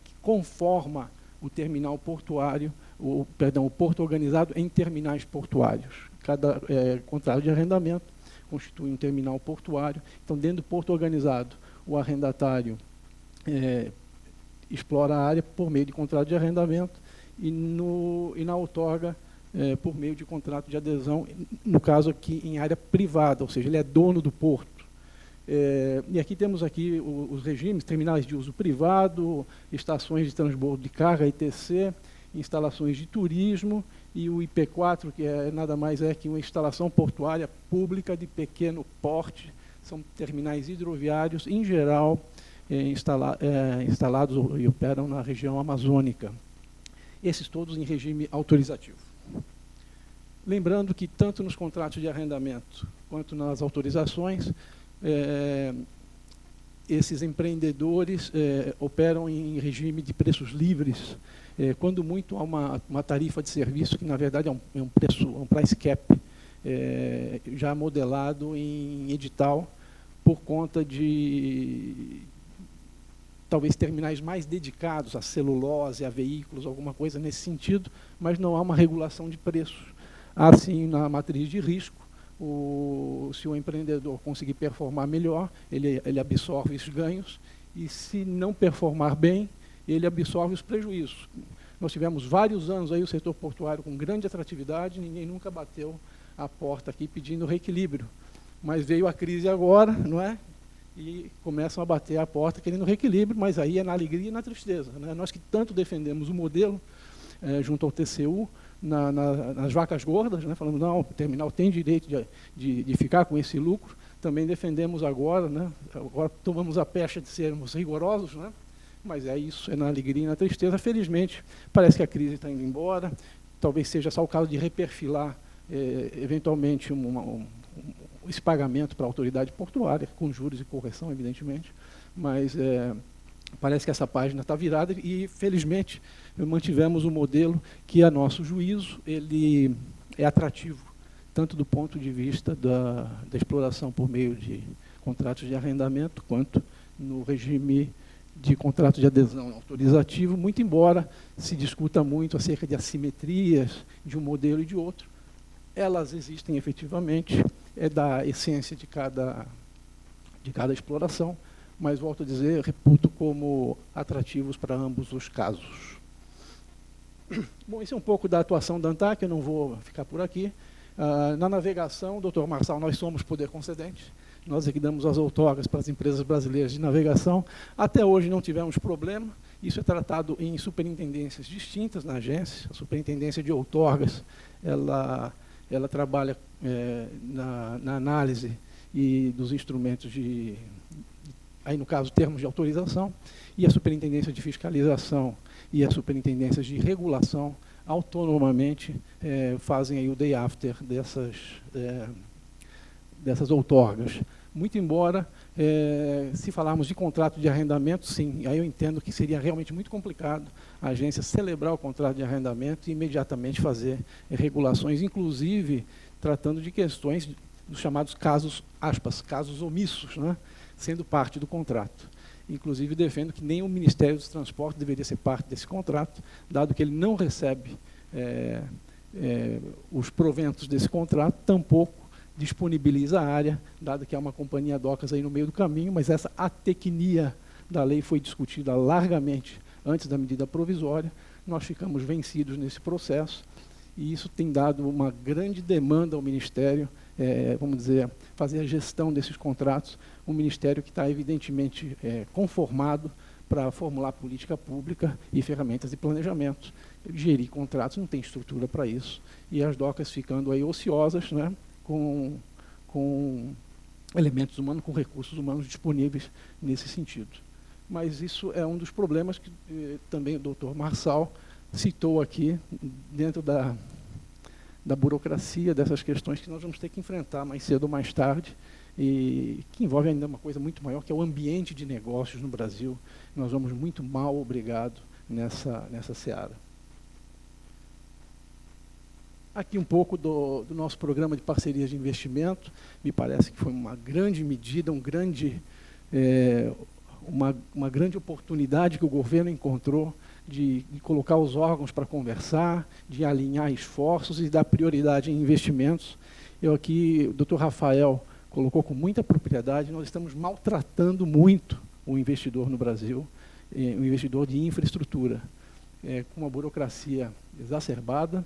que conforma o terminal portuário, o porto organizado em terminais portuários. Cada contrato de arrendamento constitui um terminal portuário. Então, dentro do porto organizado, o arrendatário explora a área por meio de contrato de arrendamento e na outorga por meio de contrato de adesão, no caso aqui em área privada, ou seja, ele é dono do porto. E aqui temos os regimes: terminais de uso privado, estações de transbordo de carga, ITC, instalações de turismo, e o IP4, que nada mais é que uma instalação portuária pública de pequeno porte. São terminais hidroviários, em geral, instalados e operam na região amazônica. esses todos em regime autorizativo. Lembrando que tanto nos contratos de arrendamento quanto nas autorizações, esses empreendedores operam em regime de preços livres, quando muito há uma tarifa de serviço que, na verdade, é um price cap, já modelado em edital, por conta de talvez terminais mais dedicados a celulose, a veículos, alguma coisa nesse sentido, mas não há uma regulação de preços. Há, sim, na matriz de risco, se o empreendedor conseguir performar melhor, ele absorve os ganhos, e se não performar bem, ele absorve os prejuízos. Nós tivemos vários anos aí o setor portuário com grande atratividade, ninguém nunca bateu a porta aqui pedindo reequilíbrio. Mas veio a crise agora, não é? E começam a bater a porta querendo reequilíbrio, mas aí é na alegria e na tristeza, né? Nós que tanto defendemos o modelo, junto ao TCU, nas vacas gordas, né? Falando, não, o terminal tem direito de ficar com esse lucro, também defendemos agora, né? Agora tomamos a pecha de sermos rigorosos, né? Mas isso, é na alegria e na tristeza. Felizmente, parece que a crise está indo embora, talvez seja só o caso de reperfilar, eventualmente, esse pagamento para a autoridade portuária, com juros e correção, evidentemente, mas parece que essa página está virada e, felizmente, mantivemos um modelo que, a nosso juízo, ele é atrativo, tanto do ponto de vista da exploração por meio de contratos de arrendamento, quanto no regime de contrato de adesão autorizativo, muito embora se discuta muito acerca de assimetrias de um modelo e de outro, elas existem efetivamente, é da essência de cada exploração, mas, volto a dizer, reputo como atrativos para ambos os casos. Bom, isso é um pouco da atuação da ANTAC, eu não vou ficar por aqui. Na navegação, doutor Marçal, nós somos poder concedente, nós é que damos as outorgas para as empresas brasileiras de navegação. Até hoje não tivemos problema, isso é tratado em superintendências distintas na agência. A superintendência de outorgas, ela trabalha na análise e dos instrumentos aí no caso, termos de autorização, e a superintendência de fiscalização e a superintendência de regulação autonomamente fazem aí o day after dessas outorgas. Muito embora, se falarmos de contrato de arrendamento, sim, aí eu entendo que seria realmente muito complicado a agência celebrar o contrato de arrendamento e imediatamente fazer regulações, inclusive tratando de questões dos chamados casos, aspas, casos omissos, né, sendo parte do contrato. Inclusive, defendo que nem o Ministério dos Transportes deveria ser parte desse contrato, dado que ele não recebe os proventos desse contrato, tampouco disponibiliza a área, dado que há uma companhia docas aí no meio do caminho, mas essa atecnia da lei foi discutida largamente antes da medida provisória, nós ficamos vencidos nesse processo, e isso tem dado uma grande demanda ao Ministério, vamos dizer, fazer a gestão desses contratos, um Ministério que está evidentemente conformado para formular política pública e ferramentas de planejamento. Gerir contratos não tem estrutura para isso, e as docas ficando aí ociosas, né, com elementos humanos, com recursos humanos disponíveis nesse sentido. Mas isso é um dos problemas que também o doutor Marçal citou aqui, dentro da burocracia dessas questões que nós vamos ter que enfrentar mais cedo ou mais tarde, e que envolve ainda uma coisa muito maior, que é o ambiente de negócios no Brasil. Nós vamos muito mal obrigado nessa seara. Aqui um pouco do nosso programa de parcerias de investimento. Me parece que foi uma grande medida, uma grande oportunidade que o governo encontrou de colocar os órgãos para conversar, de alinhar esforços e dar prioridade em investimentos. O doutor Rafael colocou com muita propriedade, nós estamos maltratando muito o investidor no Brasil, o investidor de infraestrutura, com uma burocracia exacerbada,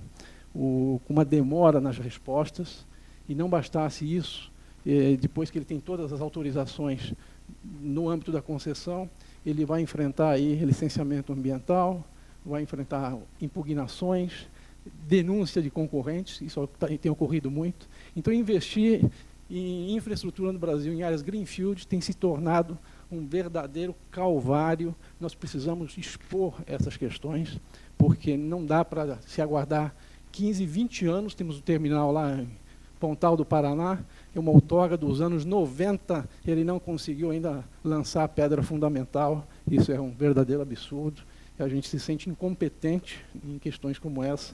com uma demora nas respostas, e não bastasse isso, depois que ele tem todas as autorizações no âmbito da concessão, ele vai enfrentar aí licenciamento ambiental, vai enfrentar impugnações, denúncia de concorrentes, isso tem ocorrido muito. Então, investir em infraestrutura no Brasil, em áreas greenfield, tem se tornado um verdadeiro calvário. Nós precisamos expor essas questões, porque não dá para se aguardar 15, 20 anos. Temos um terminal lá em Pontal do Paraná, que é uma outorga dos anos 90, ele não conseguiu ainda lançar a pedra fundamental. Isso é um verdadeiro absurdo. A gente se sente incompetente em questões como essa.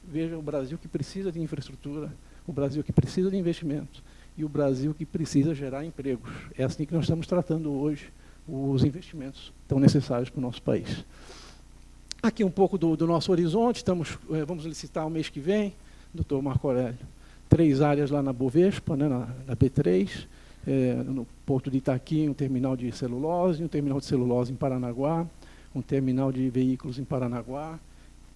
Veja, o Brasil que precisa de infraestrutura, o Brasil que precisa de investimento e o Brasil que precisa gerar empregos. É assim que nós estamos tratando hoje os investimentos tão necessários para o nosso país. Aqui um pouco do nosso horizonte, vamos licitar o mês que vem, doutor Marco Aurélio. 3 áreas lá na Bovespa, né, na B3, no Porto de Itaqui, um terminal de celulose, um terminal de celulose em Paranaguá, um terminal de veículos em Paranaguá.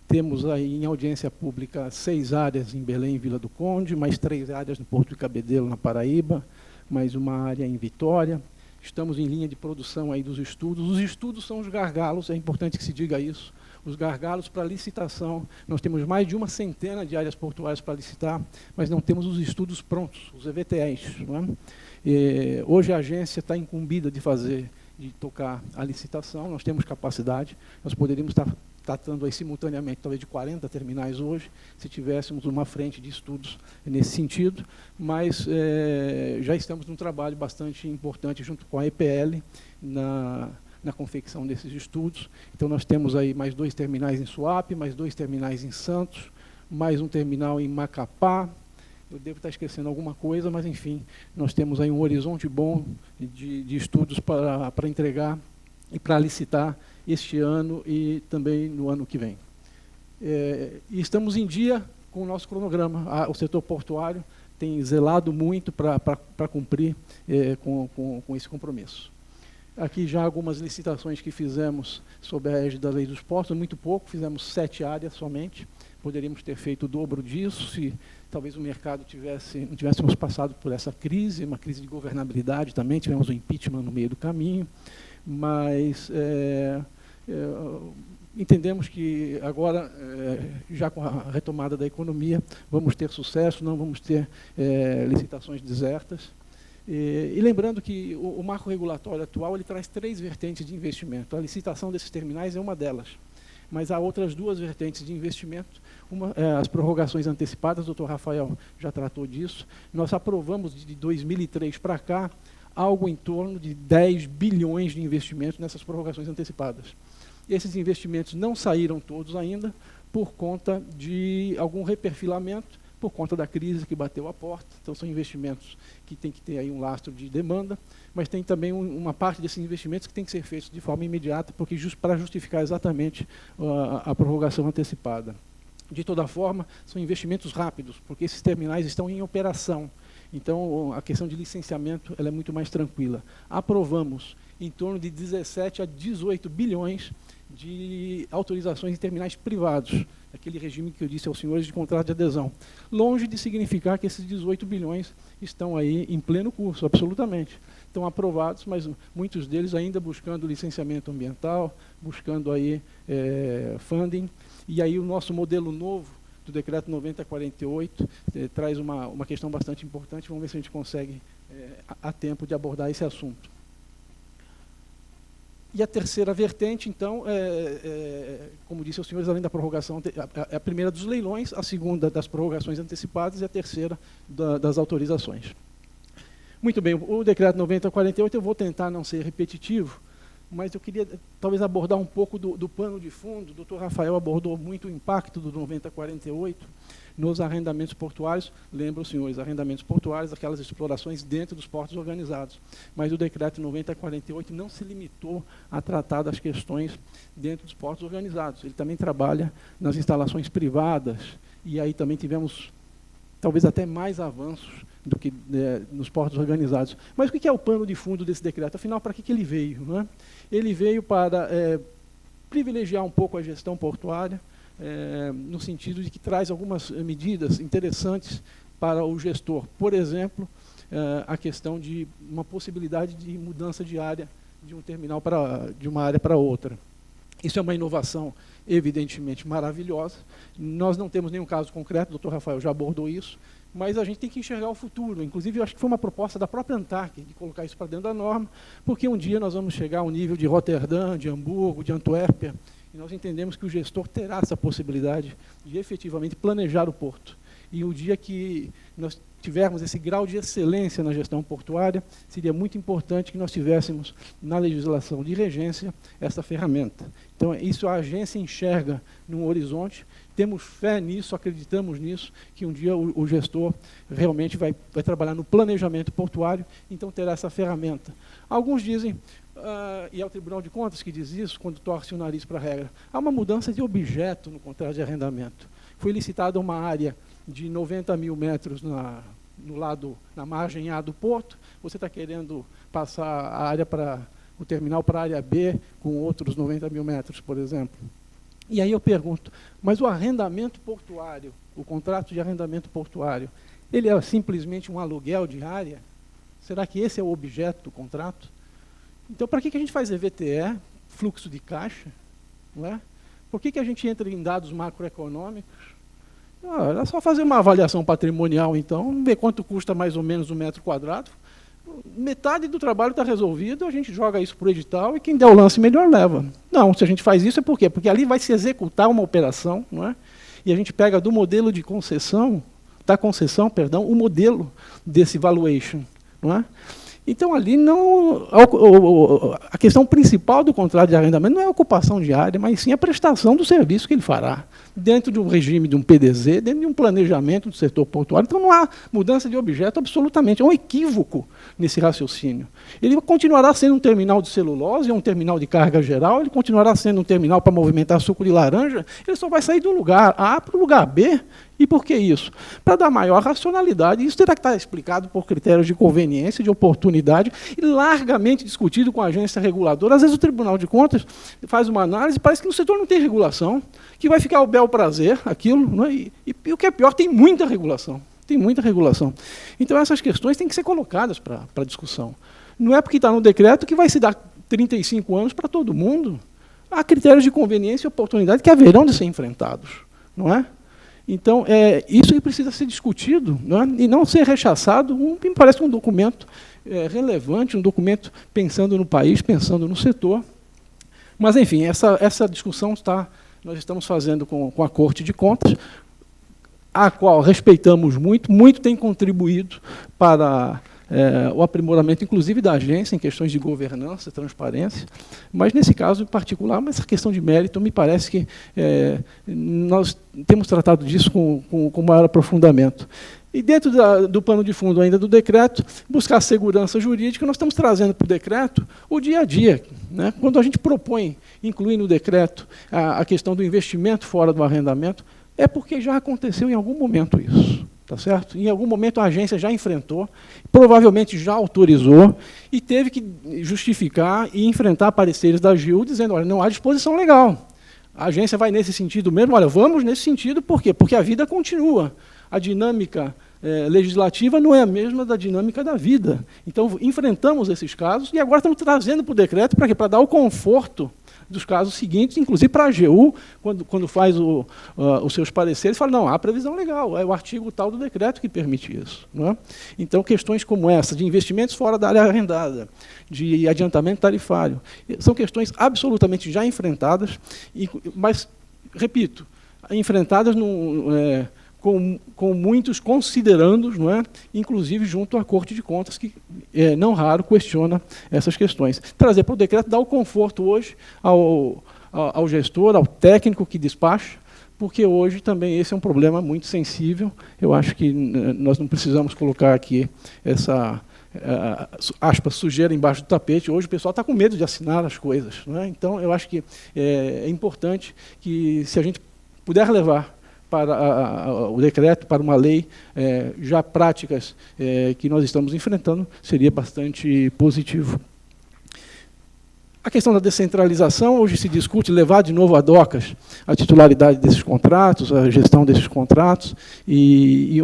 Temos aí em audiência pública 6 áreas em Belém e Vila do Conde, mais 3 áreas no Porto de Cabedelo, na Paraíba, mais uma área em Vitória. Estamos em linha de produção aí dos estudos. Os estudos são os gargalos, é importante que se diga isso. Os gargalos para licitação, nós temos mais de 100 de áreas portuárias para licitar, mas não temos os estudos prontos, os EVTEs. Não é? Hoje a agência está incumbida de tocar a licitação, nós temos capacidade, nós poderíamos estar tratando aí simultaneamente, talvez de 40 terminais hoje, se tivéssemos uma frente de estudos nesse sentido, mas já estamos num trabalho bastante importante junto com a EPL na confecção desses estudos. Então nós temos aí mais 2 terminais em Suape, mais 2 terminais em Santos, mais um terminal em Macapá. Eu devo estar esquecendo alguma coisa, mas enfim, nós temos aí um horizonte bom de estudos para entregar e para licitar este ano e também no ano que vem. E estamos em dia com o nosso cronograma. O setor portuário tem zelado muito para cumprir com esse compromisso. Aqui já algumas licitações que fizemos sob a égide da Lei dos Portos, muito pouco, fizemos 7 áreas somente. Poderíamos ter feito o dobro disso, se talvez o mercado não tivéssemos passado por essa crise, uma crise de governabilidade também, tivemos um impeachment no meio do caminho, mas entendemos que agora, já com a retomada da economia, vamos ter sucesso, não vamos ter licitações desertas. E lembrando que o marco regulatório atual ele traz 3 vertentes de investimento. A licitação desses terminais é uma delas, mas há outras 2 vertentes de investimento. As prorrogações antecipadas, o doutor Rafael já tratou disso. Nós aprovamos de 2003 para cá algo em torno de 10 bilhões de investimentos nessas prorrogações antecipadas. Esses investimentos não saíram todos ainda por conta de algum reperfilamento, por conta da crise que bateu a porta. Então, são investimentos que tem que ter aí um lastro de demanda, mas tem também uma parte desses investimentos que tem que ser feitos de forma imediata, porque para justificar exatamente a prorrogação antecipada. De toda forma, são investimentos rápidos, porque esses terminais estão em operação. Então, a questão de licenciamento ela é muito mais tranquila. Aprovamos em torno de 17 a 18 bilhões de autorizações em terminais privados, aquele regime que eu disse aos senhores de contrato de adesão. Longe de significar que esses 18 bilhões estão aí em pleno curso, absolutamente. Estão aprovados, mas muitos deles ainda buscando licenciamento ambiental, buscando aí funding. E aí o nosso modelo novo do Decreto 9048 traz uma questão bastante importante. Vamos ver se a gente consegue, a tempo, de abordar esse assunto. E a terceira vertente, então, como disse aos senhores, além da prorrogação, a primeira dos leilões, a segunda das prorrogações antecipadas e a terceira das autorizações. Muito bem, o decreto 9048, eu vou tentar não ser repetitivo, mas eu queria talvez abordar um pouco do pano de fundo. O doutor Rafael abordou muito o impacto do 9048 nos arrendamentos portuários. Lembram, senhores, arrendamentos portuários, aquelas explorações dentro dos portos organizados. Mas o decreto 9048 não se limitou a tratar das questões dentro dos portos organizados. Ele também trabalha nas instalações privadas, e aí também tivemos talvez até mais avanços do que nos portos organizados. Mas o que é o pano de fundo desse decreto? Afinal, para que ele veio? Não é? Ele veio para privilegiar um pouco a gestão portuária, no sentido de que traz algumas medidas interessantes para o gestor. Por exemplo, a questão de uma possibilidade de mudança de área de um terminal de uma área para outra. Isso é uma inovação, evidentemente, maravilhosa. Nós não temos nenhum caso concreto, o Dr. Rafael já abordou isso, mas a gente tem que enxergar o futuro. Inclusive, eu acho que foi uma proposta da própria ANTAC, de colocar isso para dentro da norma, porque um dia nós vamos chegar ao nível de Roterdã, de Hamburgo, de Antuérpia, e nós entendemos que o gestor terá essa possibilidade de efetivamente planejar o porto. E o dia que nós tivermos esse grau de excelência na gestão portuária, seria muito importante que nós tivéssemos na legislação de regência essa ferramenta. Então, isso a agência enxerga num horizonte, temos fé nisso, acreditamos nisso, que um dia o gestor realmente vai trabalhar no planejamento portuário, então terá essa ferramenta. Alguns dizem, e é o Tribunal de Contas que diz isso, quando torce o nariz para a regra, há uma mudança de objeto no contrato de arrendamento. Foi licitada uma área de 90 mil metros na margem A do porto, você está querendo passar a área o terminal para a área B com outros 90 mil metros, por exemplo. E aí eu pergunto, mas o arrendamento portuário, o contrato de arrendamento portuário, ele é simplesmente um aluguel de área? Será que esse é o objeto do contrato? Então, para que a gente faz EVTE, fluxo de caixa? Não é? Por que a gente entra em dados macroeconômicos? Era só fazer uma avaliação patrimonial, então, ver quanto custa mais ou menos um metro quadrado. Metade do trabalho está resolvido, a gente joga isso para o edital e quem der o lance melhor leva. Não, se a gente faz isso é por quê? Porque ali vai se executar uma operação, não é? E a gente pega do modelo de concessão, o modelo desse valuation, não é? Então, ali não, a questão principal do contrato de arrendamento não é a ocupação diária, mas sim a prestação do serviço que ele fará, dentro de um regime de um PDZ, dentro de um planejamento do setor portuário. Então, não há mudança de objeto absolutamente, é um equívoco nesse raciocínio. Ele continuará sendo um terminal de celulose, um terminal de carga geral, ele continuará sendo um terminal para movimentar suco de laranja, ele só vai sair do lugar A para o lugar B. E por que isso? Para dar maior racionalidade. Isso terá que estar explicado por critérios de conveniência, de oportunidade, e largamente discutido com a agência reguladora. Às vezes o Tribunal de Contas faz uma análise e parece que no setor não tem regulação, que vai ficar o bel prazer, aquilo, não é? E o que é pior, tem muita regulação. Tem muita regulação. Então, essas questões têm que ser colocadas para discussão. Não é porque está no decreto que vai se dar 35 anos para todo mundo. Há critérios de conveniência e oportunidade que haverão de ser enfrentados, não é? Então, isso precisa ser discutido, não é? E não ser rechaçado. Me parece um documento relevante, um documento pensando no país, pensando no setor. Mas, enfim, essa discussão nós estamos fazendo com a Corte de Contas, a qual respeitamos muito tem contribuído para o aprimoramento, inclusive, da agência, em questões de governança, transparência, mas, nesse caso em particular, essa questão de mérito, me parece que nós temos tratado disso com maior aprofundamento. E, dentro do pano de fundo ainda do decreto, buscar segurança jurídica, nós estamos trazendo para o decreto o dia a dia, né? Quando a gente propõe incluir no decreto a questão do investimento fora do arrendamento, é porque já aconteceu em algum momento isso. Tá certo? Em algum momento a agência já enfrentou, provavelmente já autorizou, e teve que justificar e enfrentar pareceres da AGU, dizendo, olha, não há disposição legal. A agência vai nesse sentido mesmo? Olha, vamos nesse sentido, por quê? Porque a vida continua. A dinâmica legislativa não é a mesma da dinâmica da vida. Então, enfrentamos esses casos e agora estamos trazendo para o decreto para quê? Para dar o conforto dos casos seguintes, inclusive para a AGU, quando faz os seus pareceres, fala, não, há previsão legal, é o artigo tal do decreto que permite isso. Não é? Então, questões como essa, de investimentos fora da área arrendada, de adiantamento tarifário, são questões absolutamente já enfrentadas, mas, repito, enfrentadas com muitos considerandos, não é? Inclusive junto à Corte de Contas, que não raro questiona essas questões. Trazer para o decreto dá o conforto hoje ao gestor, ao técnico que despacha, porque hoje também esse é um problema muito sensível. Eu acho que nós não precisamos colocar aqui essa aspas, sujeira embaixo do tapete. Hoje o pessoal está com medo de assinar as coisas, não é? Então, eu acho que é importante que, se a gente puder levar para o decreto, para uma lei, já práticas que nós estamos enfrentando, seria bastante positivo. A questão da descentralização, hoje se discute levar de novo a DOCAS a titularidade desses contratos, a gestão desses contratos, e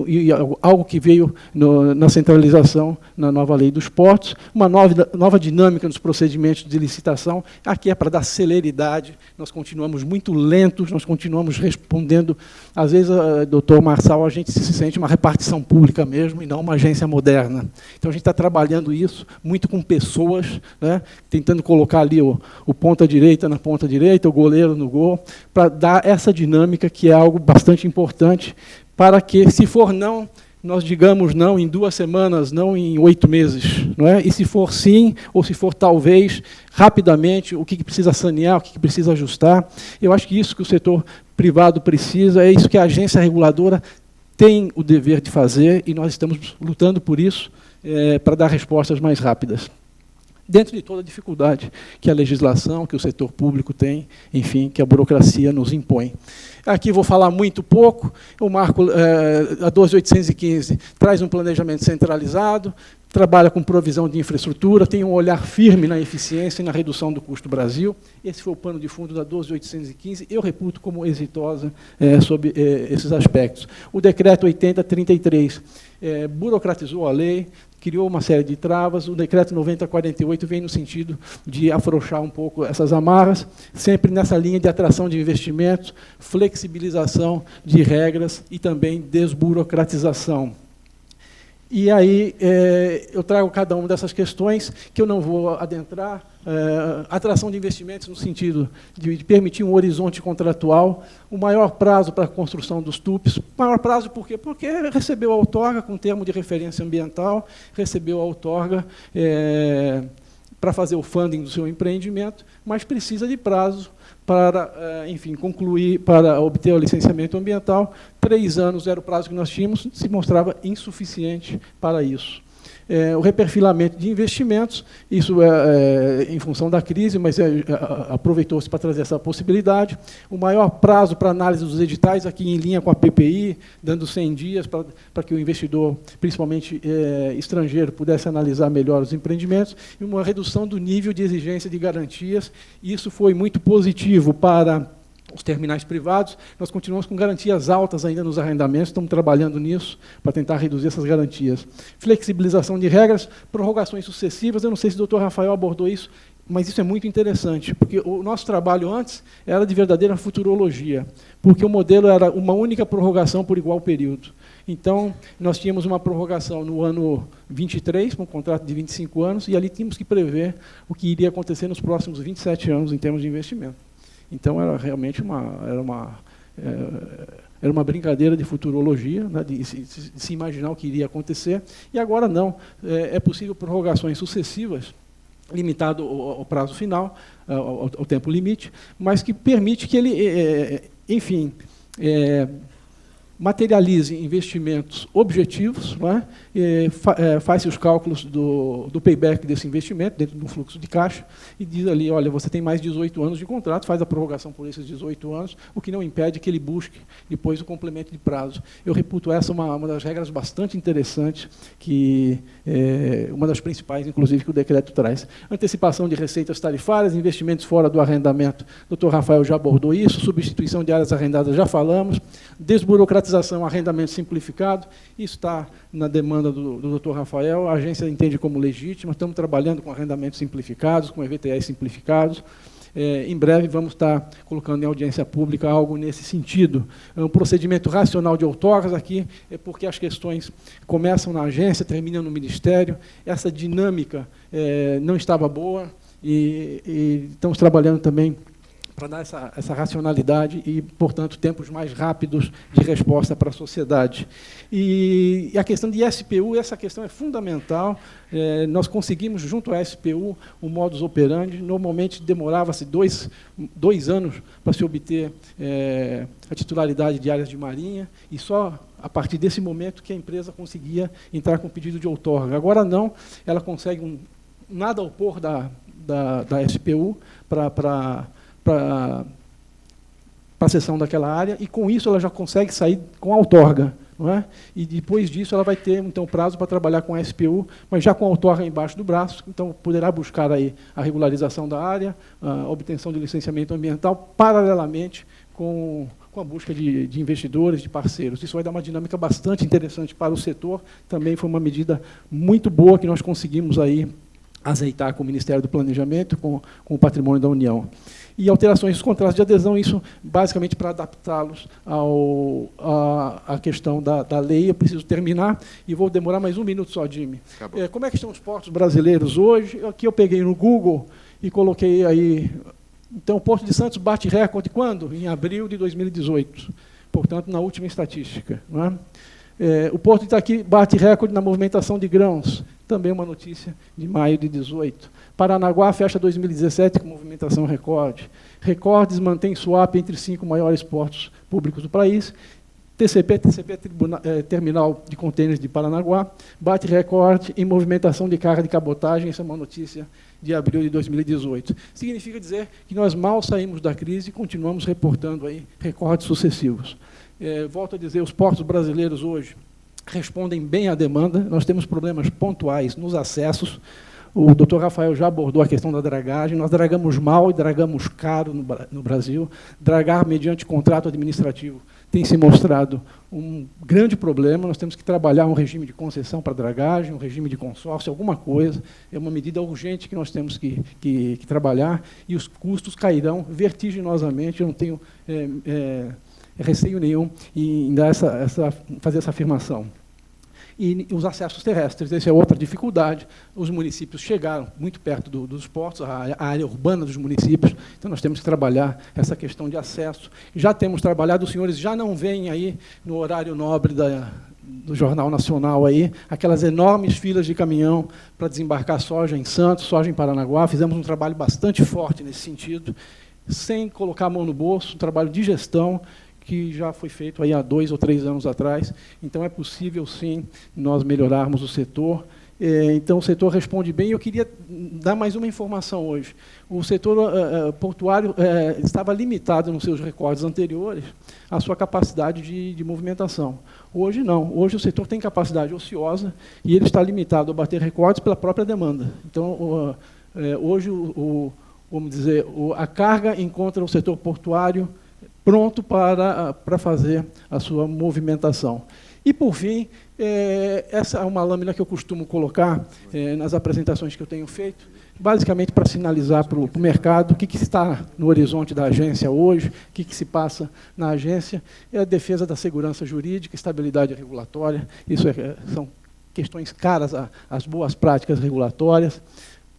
algo que veio na centralização na nova lei dos portos, uma nova dinâmica nos procedimentos de licitação. Aqui é para dar celeridade, nós continuamos muito lentos, nós continuamos respondendo. Às vezes, doutor Marçal, a gente se sente uma repartição pública mesmo, e não uma agência moderna. Então, a gente está trabalhando isso muito com pessoas, né, tentando colocar ali o ponta-direita na ponta-direita, o goleiro no gol, para dar essa dinâmica, que é algo bastante importante, para que, se for não, nós digamos não em 2 semanas, não em 8 meses. Não é? E se for sim, ou se for talvez, rapidamente, o que precisa sanear, o que precisa ajustar. Eu acho que isso que o setor privado precisa, é isso que a agência reguladora tem o dever de fazer, e nós estamos lutando por isso, para dar respostas mais rápidas. Dentro de toda a dificuldade que a legislação, que o setor público tem, enfim, que a burocracia nos impõe. Aqui vou falar muito pouco. O marco, a 12815, traz um planejamento centralizado, trabalha com provisão de infraestrutura, tem um olhar firme na eficiência e na redução do custo do Brasil. Esse foi o pano de fundo da 12815, eu reputo como exitosa sobre esses aspectos. O decreto 8033 burocratizou a lei, criou uma série de travas. O decreto 9048 vem no sentido de afrouxar um pouco essas amarras, sempre nessa linha de atração de investimentos, flexibilização de regras e também desburocratização. E aí eu trago cada uma dessas questões, que eu não vou adentrar. Atração de investimentos no sentido de permitir um horizonte contratual, o maior prazo para a construção dos TUPs. Maior prazo por quê? Porque recebeu a outorga com termo de referência ambiental, recebeu a outorga para fazer o funding do seu empreendimento, mas precisa de prazo para, enfim, concluir, para obter o licenciamento ambiental. 3 anos era o prazo que nós tínhamos, se mostrava insuficiente para isso. O reperfilamento de investimentos, isso em função da crise, mas aproveitou-se para trazer essa possibilidade. O maior prazo para análise dos editais, aqui em linha com a PPI, dando 100 dias para que o investidor, principalmente estrangeiro, pudesse analisar melhor os empreendimentos, e uma redução do nível de exigência de garantias. Isso foi muito positivo para os terminais privados. Nós continuamos com garantias altas ainda nos arrendamentos, estamos trabalhando nisso para tentar reduzir essas garantias. Flexibilização de regras, prorrogações sucessivas. Eu não sei se o doutor Rafael abordou isso, mas isso é muito interessante, porque o nosso trabalho antes era de verdadeira futurologia, porque o modelo era uma única prorrogação por igual período. Então, nós tínhamos uma prorrogação no ano 23, com um contrato de 25 anos, e ali tínhamos que prever o que iria acontecer nos próximos 27 anos em termos de investimento. Então, era realmente uma brincadeira de futurologia, né, de se imaginar o que iria acontecer. E agora não. É possível prorrogações sucessivas, limitado ao prazo final, ao tempo limite, mas que permite que ele, enfim, materialize investimentos objetivos, não é? Faz os cálculos do payback desse investimento, dentro de um fluxo de caixa, e diz ali, olha, você tem mais 18 anos de contrato, faz a prorrogação por esses 18 anos, o que não impede que ele busque depois o complemento de prazo. Eu reputo essa uma das regras bastante interessantes, que uma das principais, inclusive, que o decreto traz. Antecipação de receitas tarifárias, investimentos fora do arrendamento, o doutor Rafael já abordou isso, substituição de áreas arrendadas, já falamos, desburocratização, arrendamento simplificado, isso está na demanda do Dr. Rafael, a agência entende como legítima, estamos trabalhando com arrendamentos simplificados, com EVTS simplificados. Em breve vamos estar colocando em audiência pública algo nesse sentido. Um procedimento racional de outorgas aqui, porque as questões começam na agência, terminam no Ministério, essa dinâmica não estava boa, e estamos trabalhando também para dar essa racionalidade e, portanto, tempos mais rápidos de resposta para a sociedade. E a questão de SPU, essa questão é fundamental. Nós conseguimos, junto à SPU, um modus operandi. Normalmente, demorava-se dois anos para se obter a titularidade de áreas de marinha, e só a partir desse momento que a empresa conseguia entrar com pedido de outorga. Agora não, ela consegue nada ao pôr da SPU para para a cessão daquela área, e com isso ela já consegue sair com a outorga, não é? E depois disso ela vai ter então prazo para trabalhar com a SPU, mas já com a outorga embaixo do braço, então poderá buscar aí a regularização da área, a obtenção de licenciamento ambiental, paralelamente com a busca de investidores, de parceiros. Isso vai dar uma dinâmica bastante interessante para o setor. Também foi uma medida muito boa que nós conseguimos aí azeitar com o Ministério do Planejamento, com o Patrimônio da União. E alterações dos contratos de adesão, isso basicamente para adaptá-los à questão da lei. Eu preciso terminar e vou demorar mais um minuto só, Jimmy. Como é que estão os portos brasileiros hoje? Aqui eu peguei no Google e coloquei aí. Então, o Porto de Santos bate recorde quando? Em abril de 2018. Portanto, na última estatística. Não é? O Porto de Itaqui bate recorde na movimentação de grãos. Também uma notícia de maio de 18. Paranaguá fecha 2017 com movimentação recorde. Recordes mantém swap entre 5 maiores portos públicos do país. TCP, Terminal de Contêineres de Paranaguá, bate recorde em movimentação de carga de cabotagem. Essa é uma notícia de abril de 2018. Significa dizer que nós mal saímos da crise e continuamos reportando aí recordes sucessivos. Volto a dizer, os portos brasileiros hoje respondem bem à demanda. Nós temos problemas pontuais nos acessos. O doutor Rafael já abordou a questão da dragagem. Nós dragamos mal e dragamos caro no Brasil. Dragar mediante contrato administrativo tem se mostrado um grande problema. Nós temos que trabalhar um regime de concessão para dragagem, um regime de consórcio, alguma coisa. É uma medida urgente que nós temos que trabalhar, e os custos cairão vertiginosamente. Eu não tenho receio nenhum em fazer essa afirmação. E os acessos terrestres, essa é outra dificuldade. Os municípios chegaram muito perto dos portos, a área urbana dos municípios, então nós temos que trabalhar essa questão de acesso. Já temos trabalhado, os senhores já não veem aí no horário nobre do Jornal Nacional aí, aquelas enormes filas de caminhão para desembarcar soja em Santos, soja em Paranaguá. Fizemos um trabalho bastante forte nesse sentido, sem colocar a mão no bolso, um trabalho de gestão, que já foi feito aí há 2 ou 3 anos atrás. Então, é possível, sim, nós melhorarmos o setor. Então, o setor responde bem. Eu queria dar mais uma informação hoje. O setor portuário estava limitado nos seus recordes anteriores à sua capacidade de movimentação. Hoje, não. Hoje, o setor tem capacidade ociosa e ele está limitado a bater recordes pela própria demanda. Então, hoje, vamos dizer, a carga encontra o setor portuário pronto para fazer a sua movimentação. E, por fim, essa é uma lâmina que eu costumo colocar nas apresentações que eu tenho feito, basicamente para sinalizar para o mercado o que está no horizonte da agência hoje, o que se passa na agência. É a defesa da segurança jurídica, estabilidade regulatória. Isso são questões caras às boas práticas regulatórias.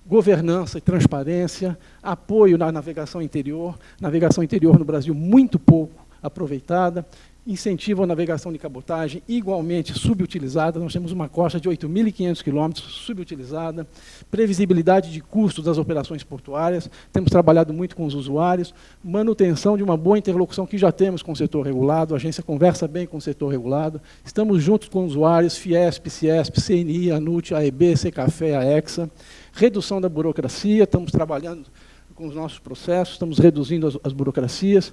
Governança e transparência, apoio na navegação interior no Brasil muito pouco aproveitada, incentivo à navegação de cabotagem igualmente subutilizada. Nós temos uma costa de 8.500 quilômetros subutilizada, previsibilidade de custos das operações portuárias, temos trabalhado muito com os usuários, manutenção de uma boa interlocução que já temos com o setor regulado, a agência conversa bem com o setor regulado, estamos juntos com os usuários, Fiesp, Ciesp, CNI, ANUT, AEB, Secafé, AEXA, redução da burocracia, estamos trabalhando com os nossos processos, estamos reduzindo as burocracias.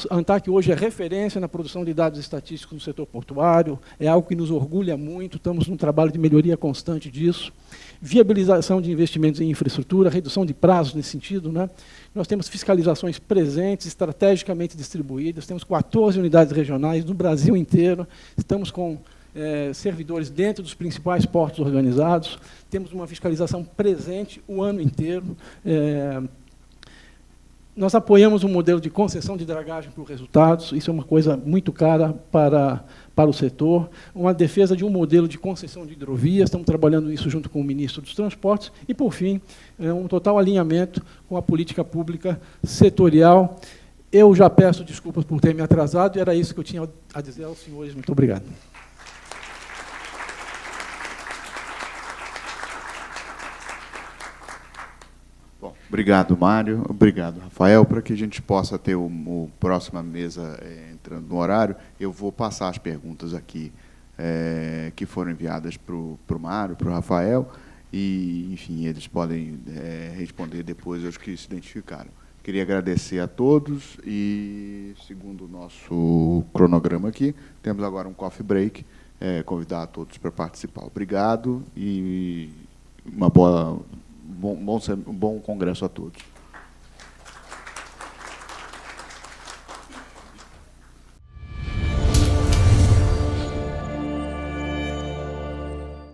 A ANTAQ hoje é referência na produção de dados estatísticos no setor portuário, é algo que nos orgulha muito, estamos num trabalho de melhoria constante disso. Viabilização de investimentos em infraestrutura, redução de prazos nesse sentido, né? Nós temos fiscalizações presentes, estrategicamente distribuídas, temos 14 unidades regionais no Brasil inteiro, estamos com servidores dentro dos principais portos organizados, temos uma fiscalização presente o ano inteiro. Nós apoiamos um modelo de concessão de dragagem por resultados, isso é uma coisa muito cara para o setor, uma defesa de um modelo de concessão de hidrovias, estamos trabalhando isso junto com o ministro dos Transportes, e, por fim, um total alinhamento com a política pública setorial. Eu já peço desculpas por ter me atrasado, e era isso que eu tinha a dizer aos senhores. Muito obrigado. Bom, obrigado, Mário. Obrigado, Rafael. Para que a gente possa ter a próxima mesa entrando no horário, eu vou passar as perguntas aqui que foram enviadas para o Mário, para o Rafael, e, enfim, eles podem responder depois aos que se identificaram. Queria agradecer a todos e, segundo o nosso cronograma aqui, temos agora um coffee break, convidar a todos para participar. Obrigado e um bom congresso a todos.